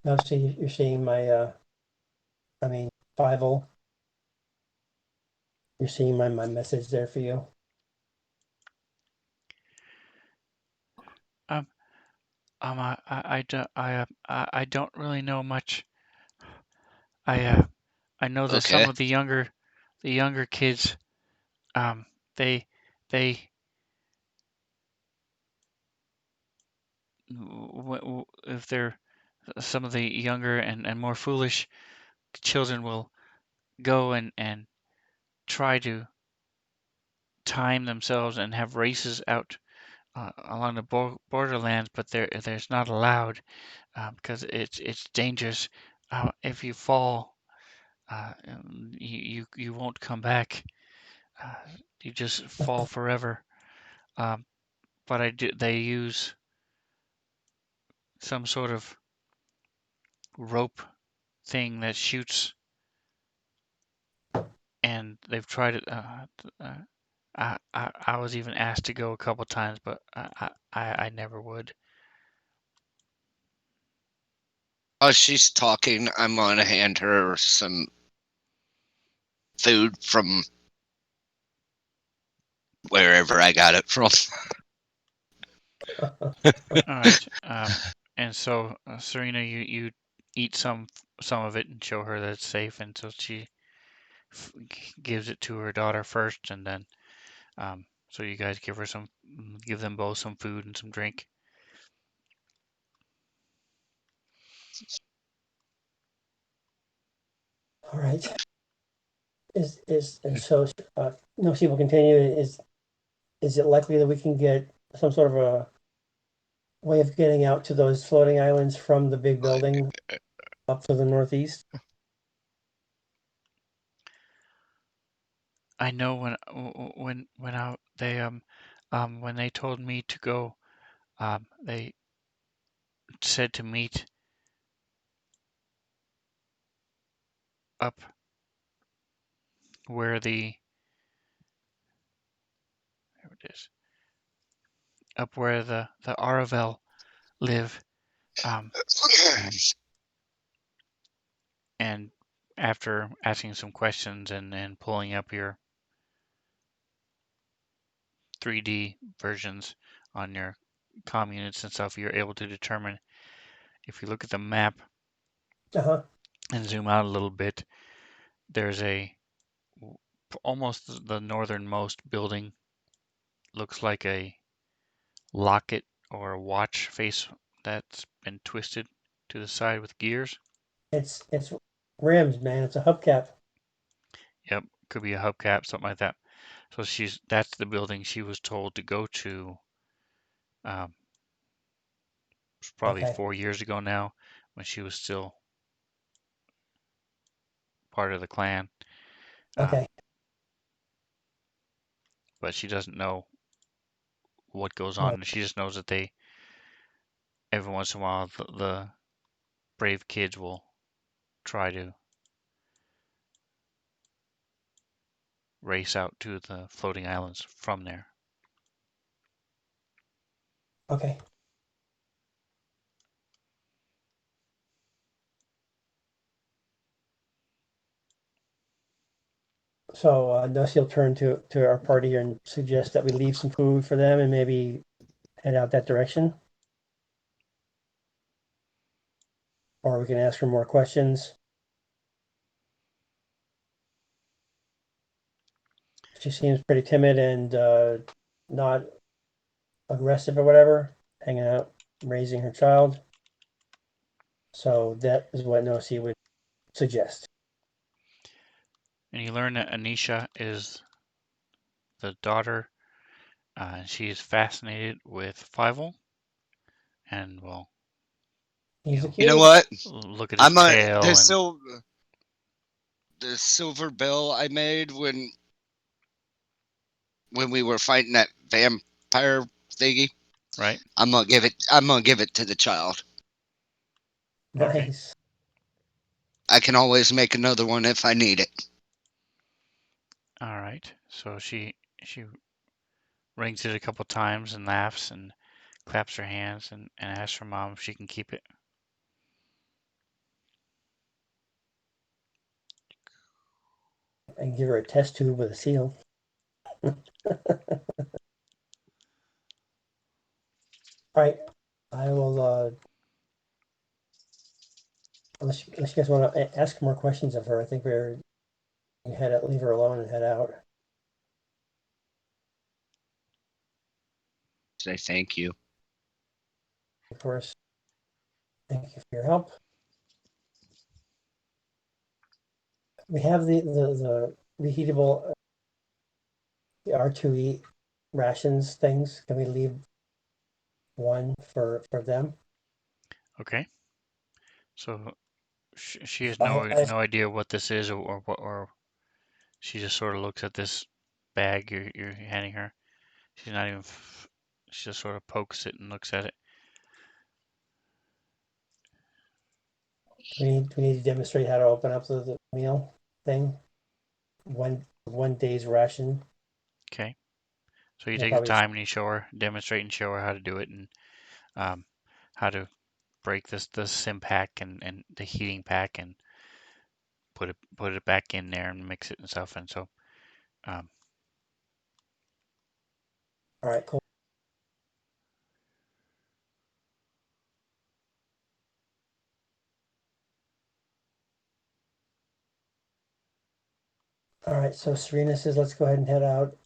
Now see you're seeing my I mean 50. You're seeing my message there for you. Um, I don't really know much. I know that some Okay. of the younger kids, they, they, if they're some of the younger and more foolish children will go and try to time themselves and have races out along the borderlands, but there's not allowed because it's dangerous. If you fall, you won't come back. Uh, you just fall forever. Um, but they use some sort of rope thing that shoots, and they've tried it. I was even asked to go a couple times, but I never would. While she's talking, I'm gonna hand her some food from wherever I got it from. All right. And so Serena, you eat some of it and show her that it's safe, and so she gives it to her daughter first, and then so you guys give them both some food and some drink. All right. Is and so no, she will continue. Is it likely that we can get some sort of a way of getting out to those floating islands from the big building up to the northeast? I know when they told me to go, they said to meet up where there it is, up where the Aravel live. Um, and after asking some questions and pulling up your 3D versions on your comm units and stuff, you're able to determine if you look at the map Uh-huh. and zoom out a little bit, there's almost the northernmost building looks like a locket or a watch face that's been twisted to the side with gears. It's Rims, man. It's a hubcap. Yep, could be a hubcap, something like that. So that's the building she was told to go to. Um, Probably Okay. 4 years ago now, when she was still part of the clan. Um, Okay. but she doesn't know what goes Right. on. She just knows that every once in a while, the brave kids will try to race out to the floating islands from there. Okay. So Dusty will turn to our party here and suggest that we leave some food for them and maybe head out that direction, or we can ask her more questions. She seems pretty timid and not aggressive or whatever, hanging out, raising her child. So that is what Nosy would suggest. And you learn that Anisha is the daughter. She is fascinated with Fievel, and well, He's a You know cute. what? look at his I'm a tail and the silver bill I made when we were fighting that vampire thingy. right. I'm gonna give it to the child. Okay. Nice. I can always make another one if I need it. All right. So she rings it a couple times and laughs and claps her hands and asks her mom if she can keep it. And give her a test tube with a seal. All right. I will, unless you guys want to ask more questions of her, I think we're, you leave her alone and head out. Say thank you. Of course. Thank you for your help. We have the reheatable the R2E rations things. Can we leave one for them? Okay. So she has Five. no idea what this is or she just sort of looks at this bag you're handing her. She's not even. She just sort of pokes it and looks at it. Do we need to demonstrate how to open up the meal thing? One day's ration. Okay. So you They'll take the probably time and you show her, demonstrate and show her how to do it and um, how to break the sim pack and the heating pack and put it back in there and mix it and stuff. And so um, all right, cool. All right, so Serena says let's go ahead and head out.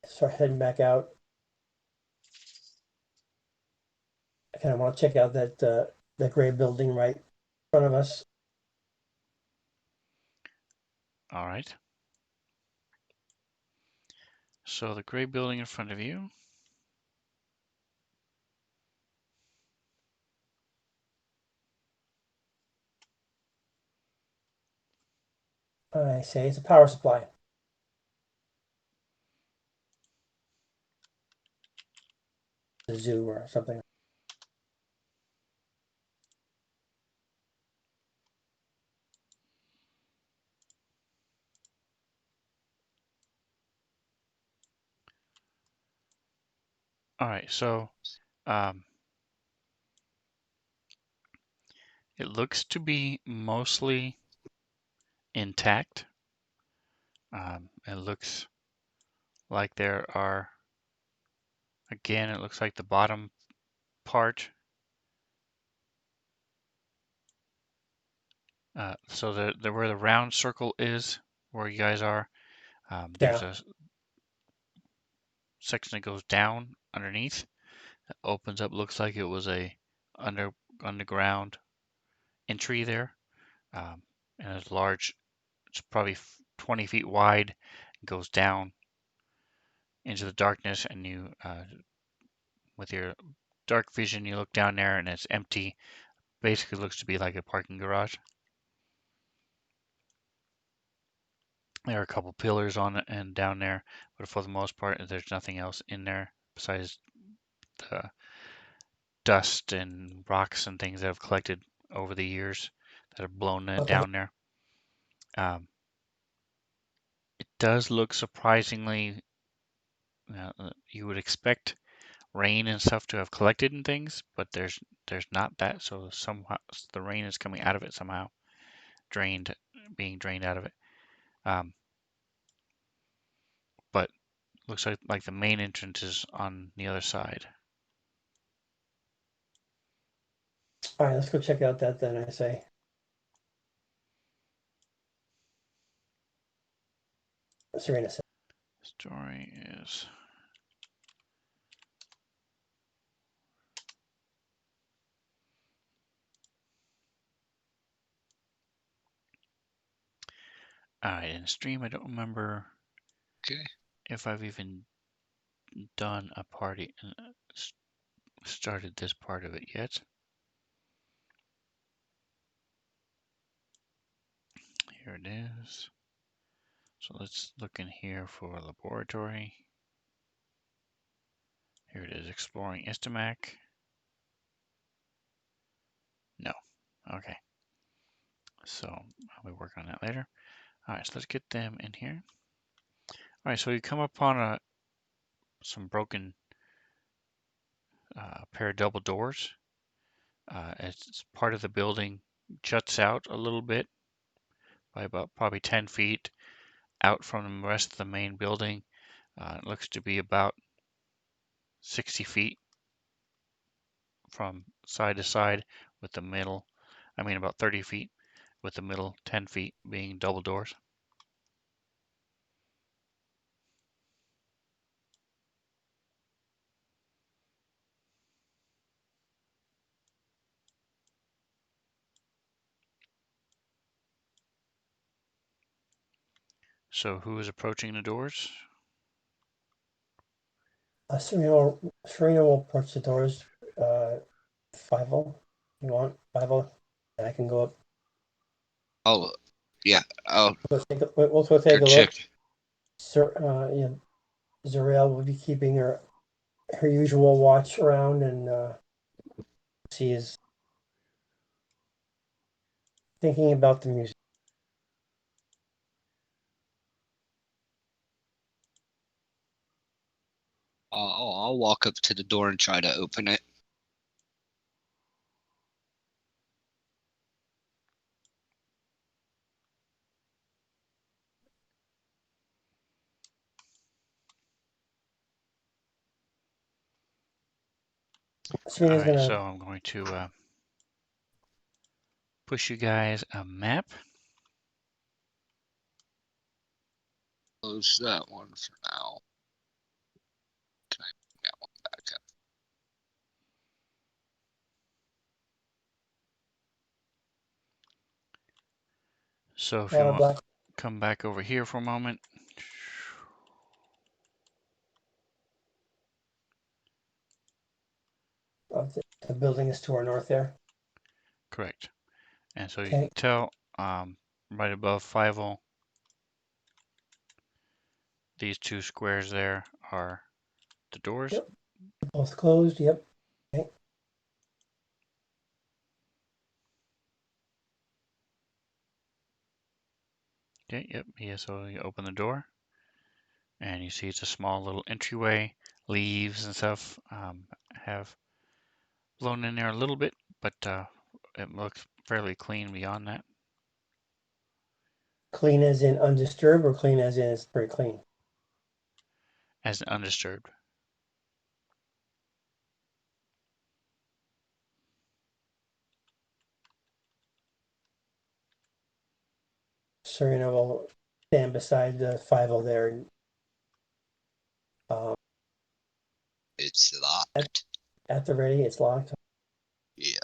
Start heading back out. I kind of want to check out that gray building right in front of us. all right. So the gray building in front of you. I say it's a power supply. A zoo or something. All right. So um, it looks to be mostly intact. It looks like there are, again, it looks like the bottom part. So where the round circle is, where you guys are, there's Yeah. a section that goes down underneath that opens up. Looks like it was a under underground entry there, um, and it's large. It's probably 20 feet wide. It goes down into the darkness, and you, with your dark vision, you look down there, and it's empty. Basically, looks to be like a parking garage. There are a couple pillars on it and down there, but for the most part, there's nothing else in there besides the dust and rocks and things that have collected over the years that have blown it Okay. down there. It does look surprisingly, you would expect rain and stuff to have collected in things, but there's not that. So somehow the rain is coming out of it somehow, being drained out of it. But looks like the main entrance is on the other side. All right, let's go check out that then, I say. Serena said. Story is alright. In stream, I don't remember Okay. if I've even done a party and started this part of it yet. Here it is. So let's look in here for laboratory. Here it is, exploring Istimac. No. Okay. So I'll be working on that later. Alright, so let's get them in here. Alright, so you come upon some broken pair of double doors. It's part of the building juts out a little bit by about probably 10 feet out from the rest of the main building. It looks to be about 60 feet from side to side, with the middle, I mean about 30 feet, with the middle 10 feet being double doors. So who is approaching the doors? Serena will approach the doors. 5-0. You want 5-0? And I can go up. Oh, yeah. I'll We'll go go take a look. check. Yeah, Zariel will be keeping her usual watch around, and she is thinking about the music. I'll walk up to the door and try to open it. Serena's Alright, so gonna. I'm going to push you guys a map. Close that one for now. Can I bring that one back up? So if you want Black. to come back over here for a moment. The building is to our north there. Correct. And so you Okay. can tell right above 5-0, these two squares there are the doors. Yep. Both closed. Yep. Okay. Okay, yep. Yeah, so you open the door and you see it's a small little entryway. Leaves and stuff have blown in there a little bit, but it looks fairly clean beyond that. Clean as in undisturbed, or clean as in it's pretty clean? As undisturbed. Serena will stand beside the 5-0 there. And, It's locked. at the ready, it's locked. Yeah.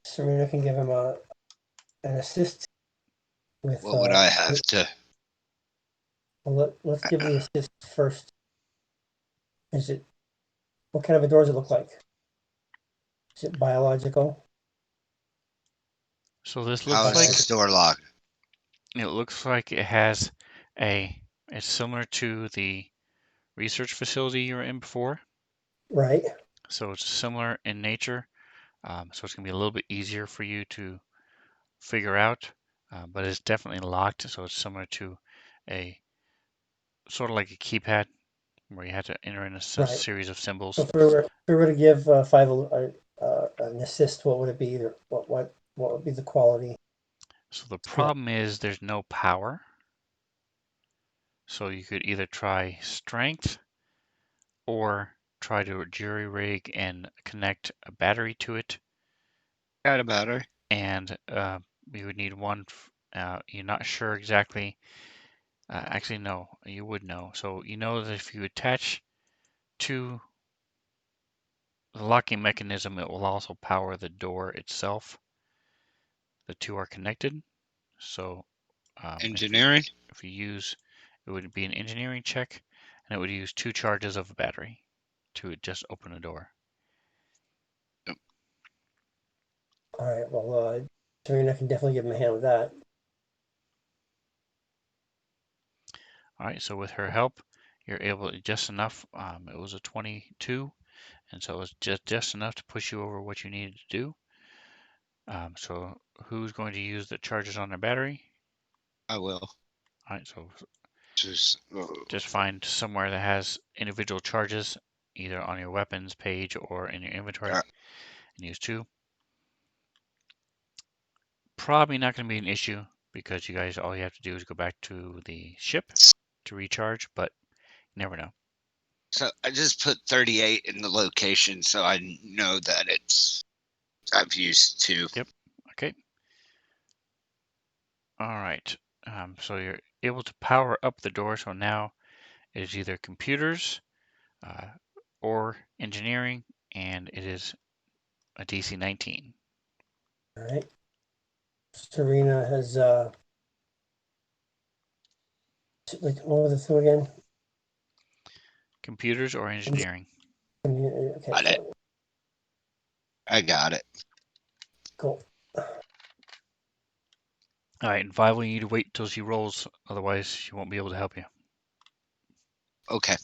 Serena can give him a an assist with. What would I have to? Well, let's give the assist first. Is it what kind of a door does it look like? Is it biological? So this How looks is like this door locked? it has it's similar to the research facility you were in before. Right. So it's similar in nature. So it's gonna be a little bit easier for you to figure out, but it's definitely locked. So it's similar to a sort of like a keypad where you had to enter in a Right. series of symbols. So if we were to give five an assist, what would it be? Or what would be the quality? So the problem is there's no power. So you could either try strength or try to jury rig and connect a battery to it. Got a battery. And you would need one. You're not sure exactly. Actually, no, you would know. So you know that if you attach to the locking mechanism, it will also power the door itself. The two are connected. So Engineering. if you use, it would be an engineering check, and it would use 2 charges of a battery to just open a door. All right. Well, Serena can definitely give him a hand with that. All right, so with her help, you're able to just enough. It was a 22, and so it was just enough to push you over what you needed to do. So who's going to use the charges on their battery? I will. All right, so Just just find somewhere that has individual charges, either on your weapons page or in your inventory, Alright. and use 2. Probably not going to be an issue because you guys, all you have to do is go back to the ship to recharge, but you never know. So I just put 38 in the location so I know that I've used 2. Yep. Okay. All right. So you're able to power up the door. So now it is either computers uh, or engineering, and it is a DC 19. All right. Serena has like what was the two again? Computers or engineering. Okay. Got it. I got it. Cool. All right, and 5 will need to wait until she rolls, otherwise she won't be able to help you. Okay.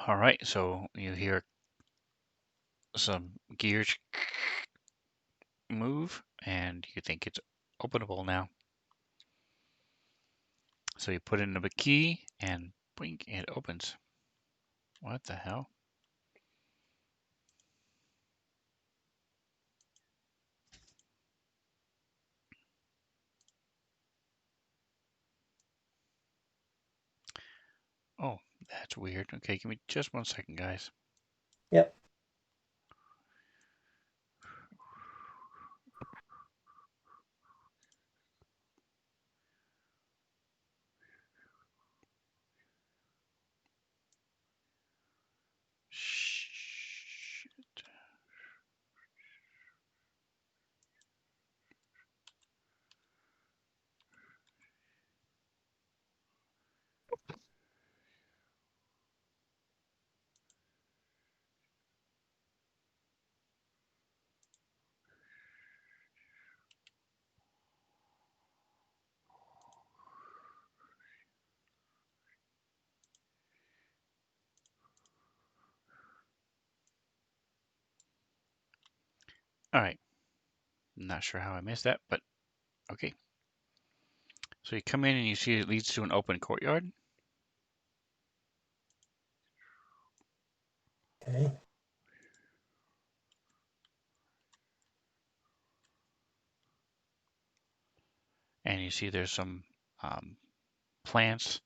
All right, so you hear some gears move, and you think it's openable now. So you put in the key, and blink, it opens. What the hell? Oh, that's weird. Okay, give me just 1 second, guys. Yep. Shit. All right. Not sure how I missed that, but okay. So you come in and you see it leads to an open courtyard. Okay. And you see there's some plants.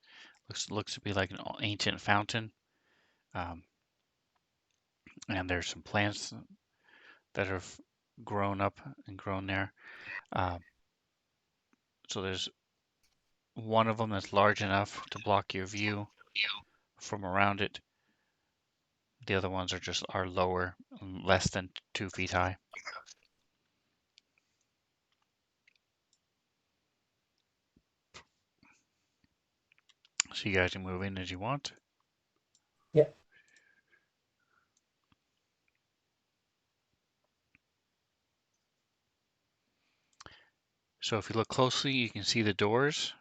Looks to be like an ancient fountain. Um, and there's some plants that have grown up and grown there. So there's one of them that's large enough to block your view from around it. The other ones are lower, less than 2 feet high. So you guys can move in as you want. Yeah. So if you look closely, you can see the doors.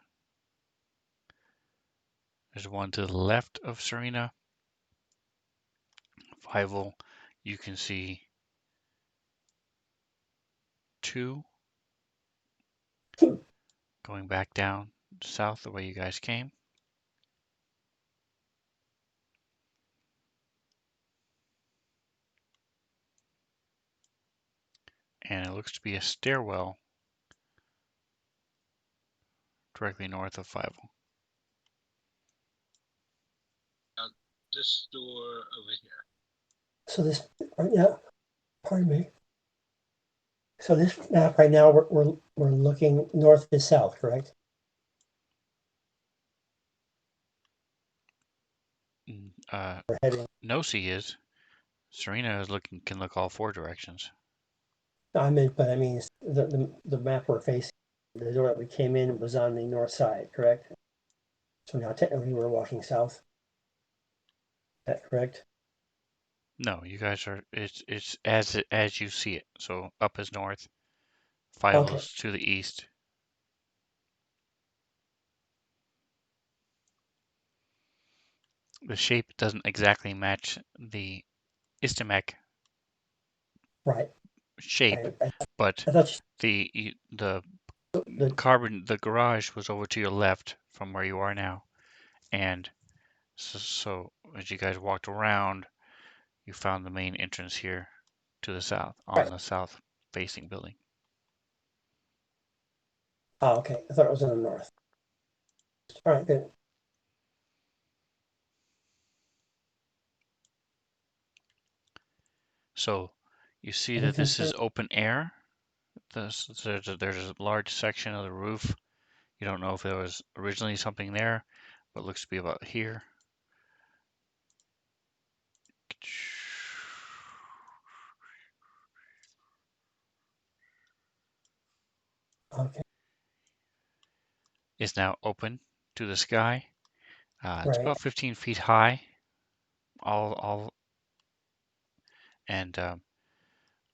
There's one to the left of Serena. Fievel, you can see 2 going back down south the way you guys came. And it looks to be a stairwell directly north of Fievel. This door over here. So this right now, pardon me. So this map right now, we're looking north to south, correct? We're heading. Nosy is. Serena is can look all 4 directions. I meant, but I mean the map we're facing. The door that we came in was on the north side, correct? So now technically we're walking south. Is that correct? No, you guys are. It's as you see it. So up is north. Fievel Okay. is to the east. The shape doesn't exactly match the Istamek Right. shape, I but thought the the the garage was over to your left from where you are now, and so as you guys walked around, you found the main entrance here to the south on right. the south facing building. Oh, okay. I thought it was in the north. All right, good. So you see that Anything this is further? open air. There's a large section of the roof. You don't know if there was originally something there, but it looks to be about here. Okay. Is now open to the sky. It's Right. about 15 feet high, all, and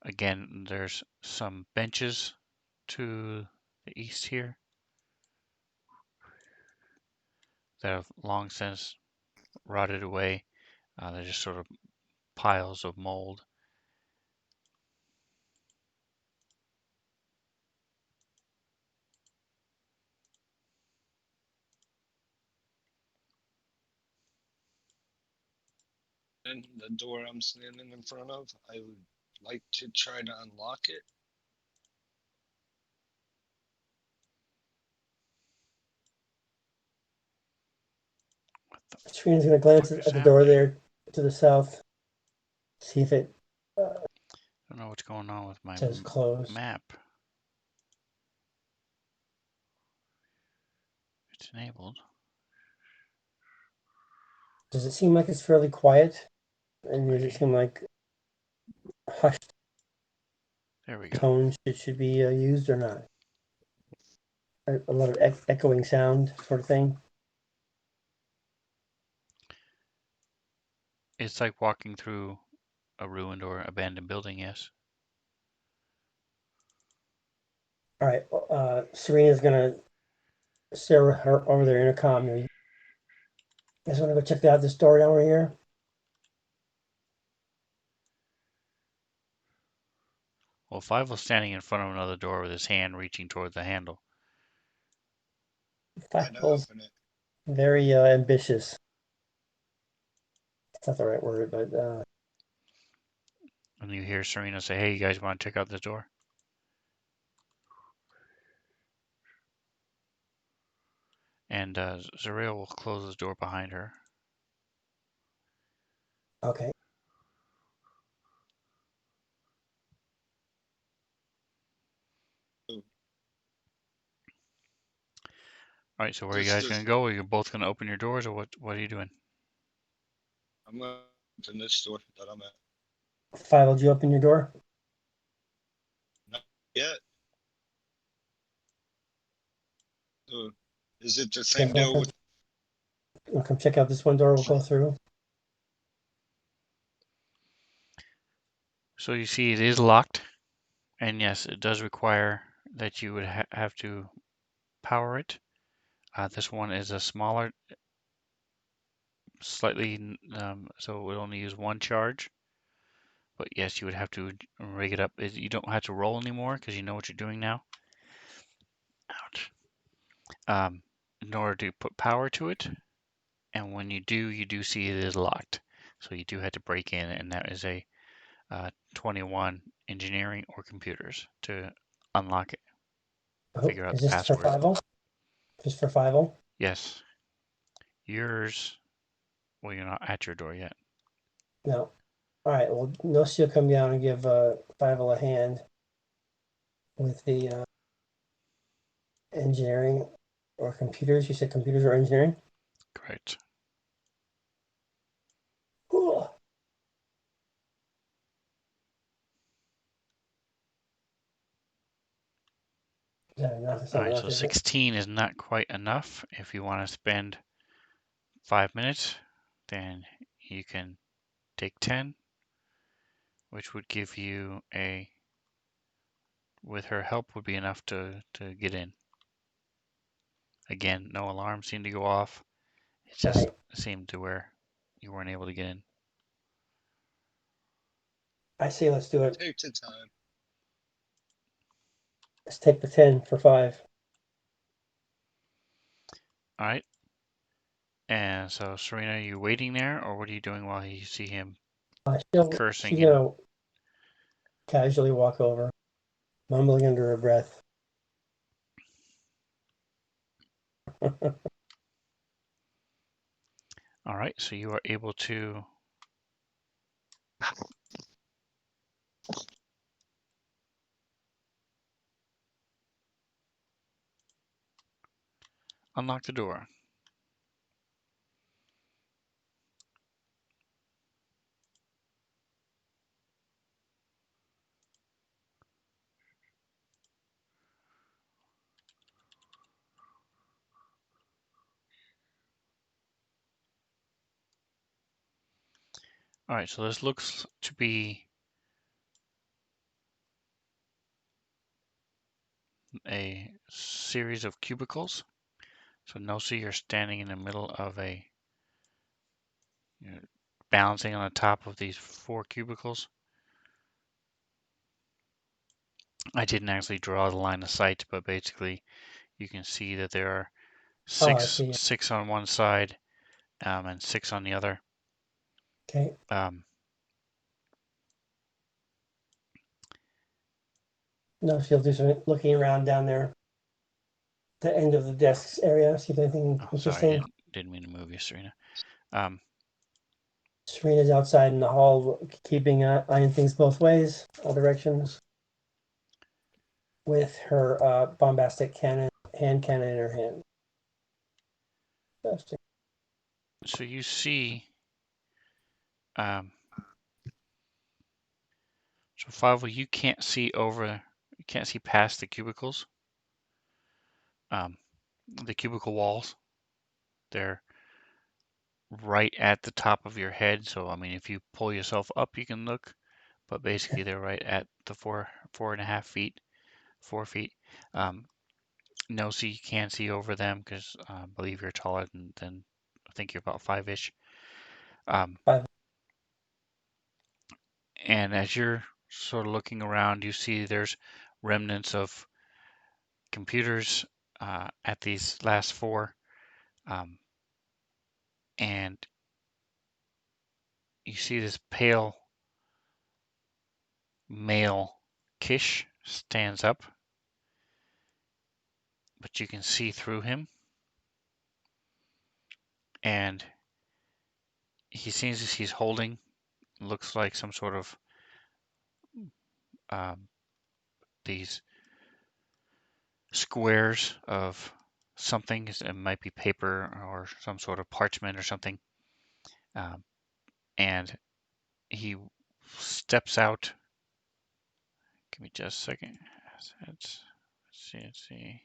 again, there's some benches to the east here that have long since rotted away. They're just sort of piles of mold. And the door I'm standing in front of, I would like to try to unlock it. Serena's gonna glance Fuck is at the door happening? there to the south, see if it I don't know what's going on with my says closed. map. It's enabled. Does it seem like it's fairly quiet? And does it Okay, seem like hushed there we go. tones should be used or not? A lot of echoing sound sort of thing. It's like walking through a ruined or abandoned building, yes. All right. Serena's gonna stare her over their intercom. You guys want to go check out this door down over here? Well, Five was standing in front of another door with his hand reaching toward the handle. Try to Fivel's open it. very ambitious. That's not the right word, but And you hear Serena say, "Hey, you guys want to check out this door?" And Zariel will close the door behind her. okay. All right, so where are you Just guys going to go? Are you both going to open your doors, or what are you doing? I'm gonna in this store that I'm at. Five, did you open your door? Not yet. So, is it the same Okay, deal with? I'll come check out this one door. We'll go through. So you see it is locked, and yes, it does require that you would have to power it. This one is a smaller, slightly, so it would only use one charge. But yes, you would have to rig it up. You don't have to roll anymore because you know what you're doing now. Ouch. In order to put power to it, and when you do see it is locked. So you do have to break in, and that is a 21 engineering or computers to unlock it. Figure out Is the this for password. Five? Just for Five? Yes. Yours. Well, you're not at your door yet. No. All right. Well, Nosy will come down and give Five a hand with the engineering or computers. You said computers or engineering? Great. Cool. Is that enough? It's All not right, enough, so is it? 16 is not quite enough. If you want to spend 5 minutes, then you can take 10, which would give you with her help, would be enough to get in. Again, no alarm seemed to go off. It just Right. seemed to where you weren't able to get in. I say let's do it. Take the time. Let's take the 10 for Five. All right. And so, Serena, are you waiting there, or what are you doing while you see him cursing? She's gonna casually walk over, mumbling under her breath. All right, so you are able to unlock the door. All right, so this looks to be a series of cubicles. So Nosy, you're standing in the middle of balancing on the top of these 4 cubicles. I didn't actually draw the line of sight, but basically you can see that there are I six see. six on one side and 6 on the other. Okay. No, she'll do some looking around down there. The end of the desks area, see if anything interesting. Sorry, didn't mean to move you, Serena. Serena's outside in the hall, keeping eyeing things both ways, all directions, with her bombastic hand cannon in her hand. So you see, so Favo, you can't see past the cubicles, the cubicle walls. They're right at the top of your head. So, I mean, if you pull yourself up, you can look, but basically they're right at the 4.5 feet, 4 feet. No, so you can see over them because I believe you're taller than I think you're about 5-ish. Five. And as you're sort of looking around, you see there's remnants of computers at these last 4. And you see this pale male Kish stands up, but you can see through him. And he seems as he's holding, looks like some sort of these squares of something. It might be paper or some sort of parchment or something. And he steps out. Give me just a second. Let's see.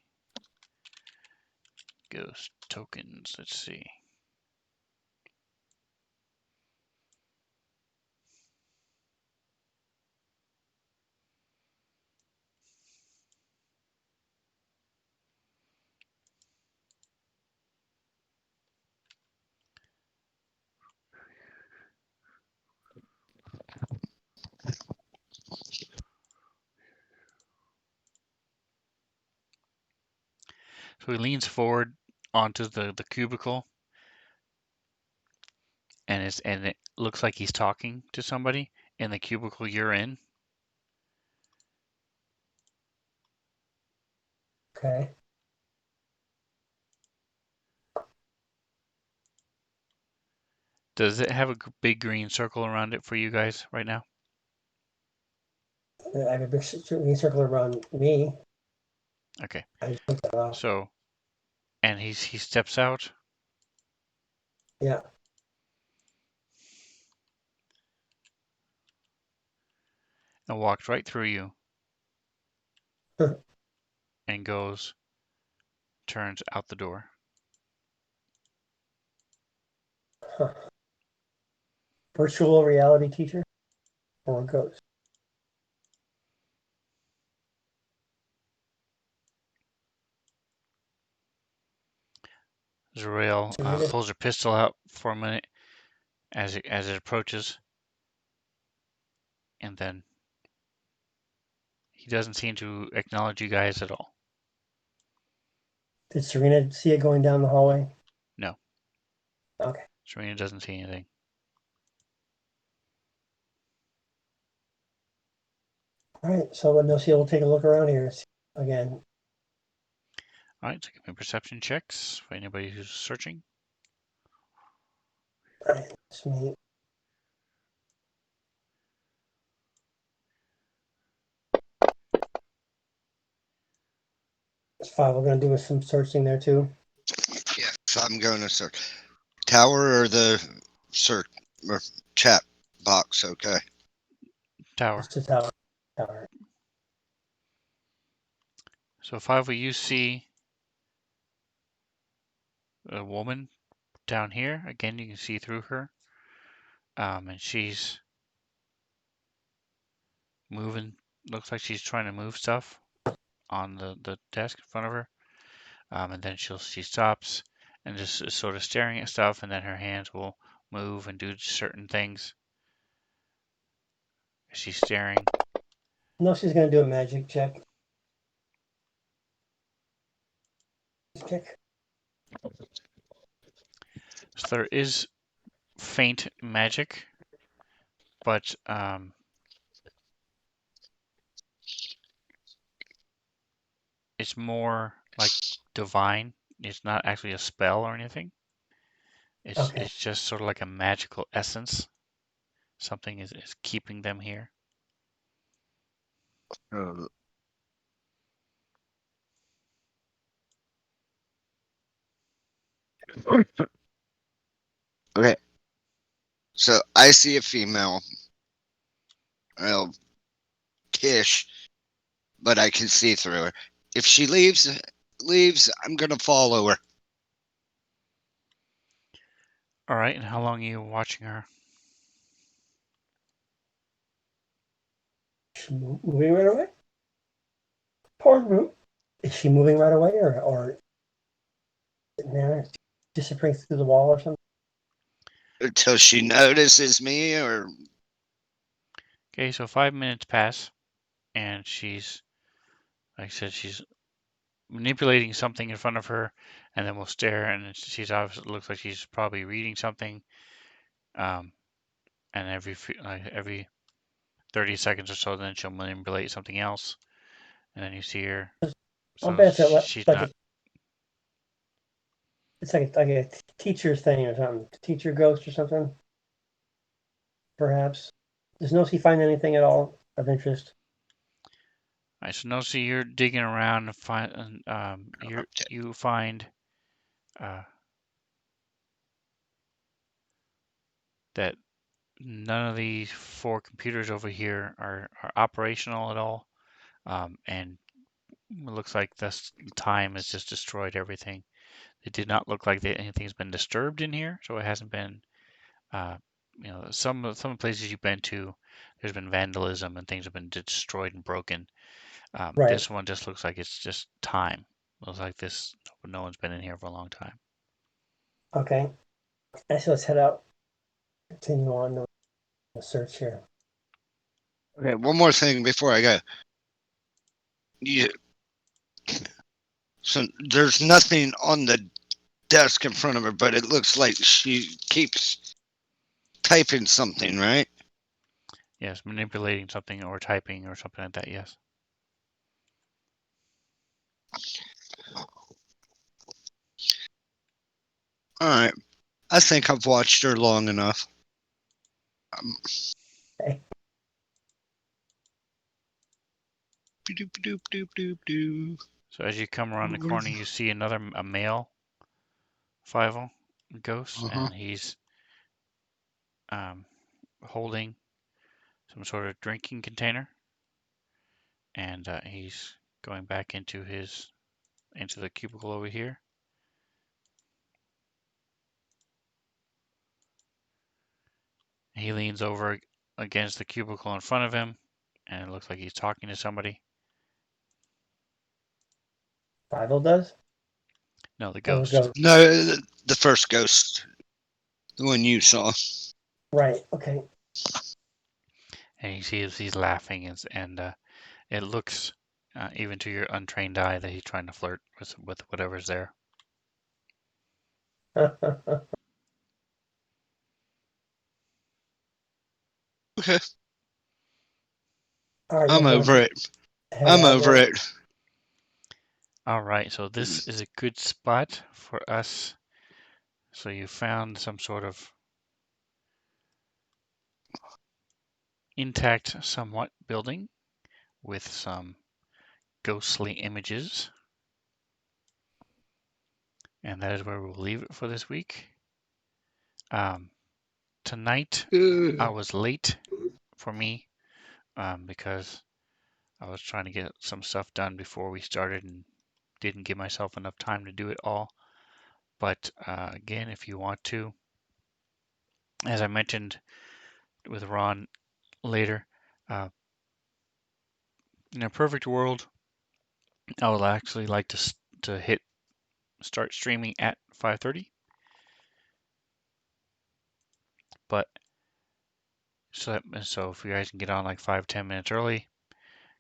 Ghost tokens. Let's see. So he leans forward onto the cubicle, and it looks like he's talking to somebody in the cubicle you're in. Okay. Does it have a big green circle around it for you guys right now? I have a big circle around me. Okay. I just took that off. So, and he steps out. Yeah. And walks right through you and turns out the door. Huh. Virtual reality teacher or a ghost? Zariel pulls her pistol out for a minute as it approaches, and then he doesn't seem to acknowledge you guys at all. Did Serena see it going down the hallway? No. Okay. Serena doesn't see anything. All right. So Nocia will take a look around here again. All right, so give me perception checks for anybody who's searching. All right. That's me. It's 5. We're going to do some searching there too. Yeah, so I'm going to search. Tower or the search or chat box, okay. Tower. It's the tower. Tower. So 5 of you see a woman down here. Again, you can see through her. And she's moving. Looks like she's trying to move stuff on the desk in front of her. And then she stops and just is sort of staring at stuff, and then her hands will move and do certain things. She's staring. No, she's going to do a magic check. Check. So there is faint magic, but it's more like divine. It's not actually a spell or anything. It's just sort of like a magical essence. Something is keeping them here. Okay. So I see a female. Well, Kish, but I can see through her. If she leaves, I'm gonna follow her. All right, and how long are you watching her? Is she moving right away? Poor. Is she moving right away or sitting there disappearing through the wall or something? Until she notices me, or Okay, so 5 minutes pass, and she's, like I said, she's manipulating something in front of her, and then we'll stare, and she's obviously looks like she's probably reading something. And every 30 seconds or so, then she'll manipulate something else, and then you see her. I'll So bet it's she's like not. it's like a teacher thing or something. Teacher ghost or something. Perhaps. Does Nosy find anything at all of interest? All right, so Nosy, you're digging around and you find that none of these 4 computers over here are operational at all. And it looks like this time has just destroyed everything. It did not look like anything's been disturbed in here, so it hasn't been. Some places you've been to, there's been vandalism and things have been destroyed and broken. Right. This one just looks like it's just time. It looks like no one's been in here for a long time. Okay. Actually, let's head out. Continue on the search here. Okay, one more thing before I go. So there's nothing on the desk in front of her, but it looks like she keeps typing something, right? Yes, manipulating something or typing or something like that. Yes. All right. I think I've watched her long enough. Okay. So as you come around the corner, you see a male 5 ghost, Uh-huh. and he's holding some sort of drinking container, and he's going back into the cubicle over here. He leans over against the cubicle in front of him, and it looks like he's talking to somebody. Bible does? No, the Oh, ghost. No, the first ghost, the one you saw. Right. Okay. And you see as he's laughing, and it looks, even to your untrained eye, that he's trying to flirt with whatever's there. Okay. All right. I'm over it. Head I'm out over there. it. All right, so this is a good spot for us. So you found some sort of intact, somewhat building with some ghostly images. And that is where we'll leave it for this week. Tonight, I was late for me because I was trying to get some stuff done before we started and didn't give myself enough time to do it all. But again, if you want to, as I mentioned with Ron later, uh, in a perfect world, I would actually like to hit start streaming at 5:30. But so if you guys can get on like 5-10 minutes early,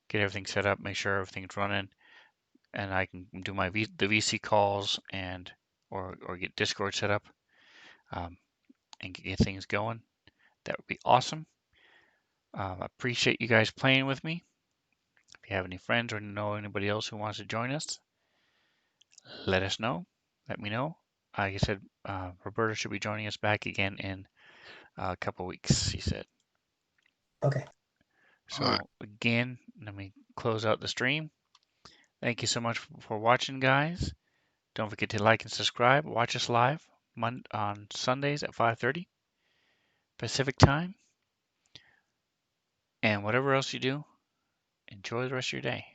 get everything set up, make sure everything's running, and I can do the VC calls and or get Discord set up, and get things going. That would be awesome. I appreciate you guys playing with me. If you have any friends or know anybody else who wants to join us, let us know. Let me know. Like I said, Roberta should be joining us back again in a couple weeks, he said. Okay. So again, let me close out the stream. Thank you so much for watching, guys. Don't forget to like and subscribe. Watch us live on Sundays at 5:30 Pacific time. And whatever else you do, enjoy the rest of your day.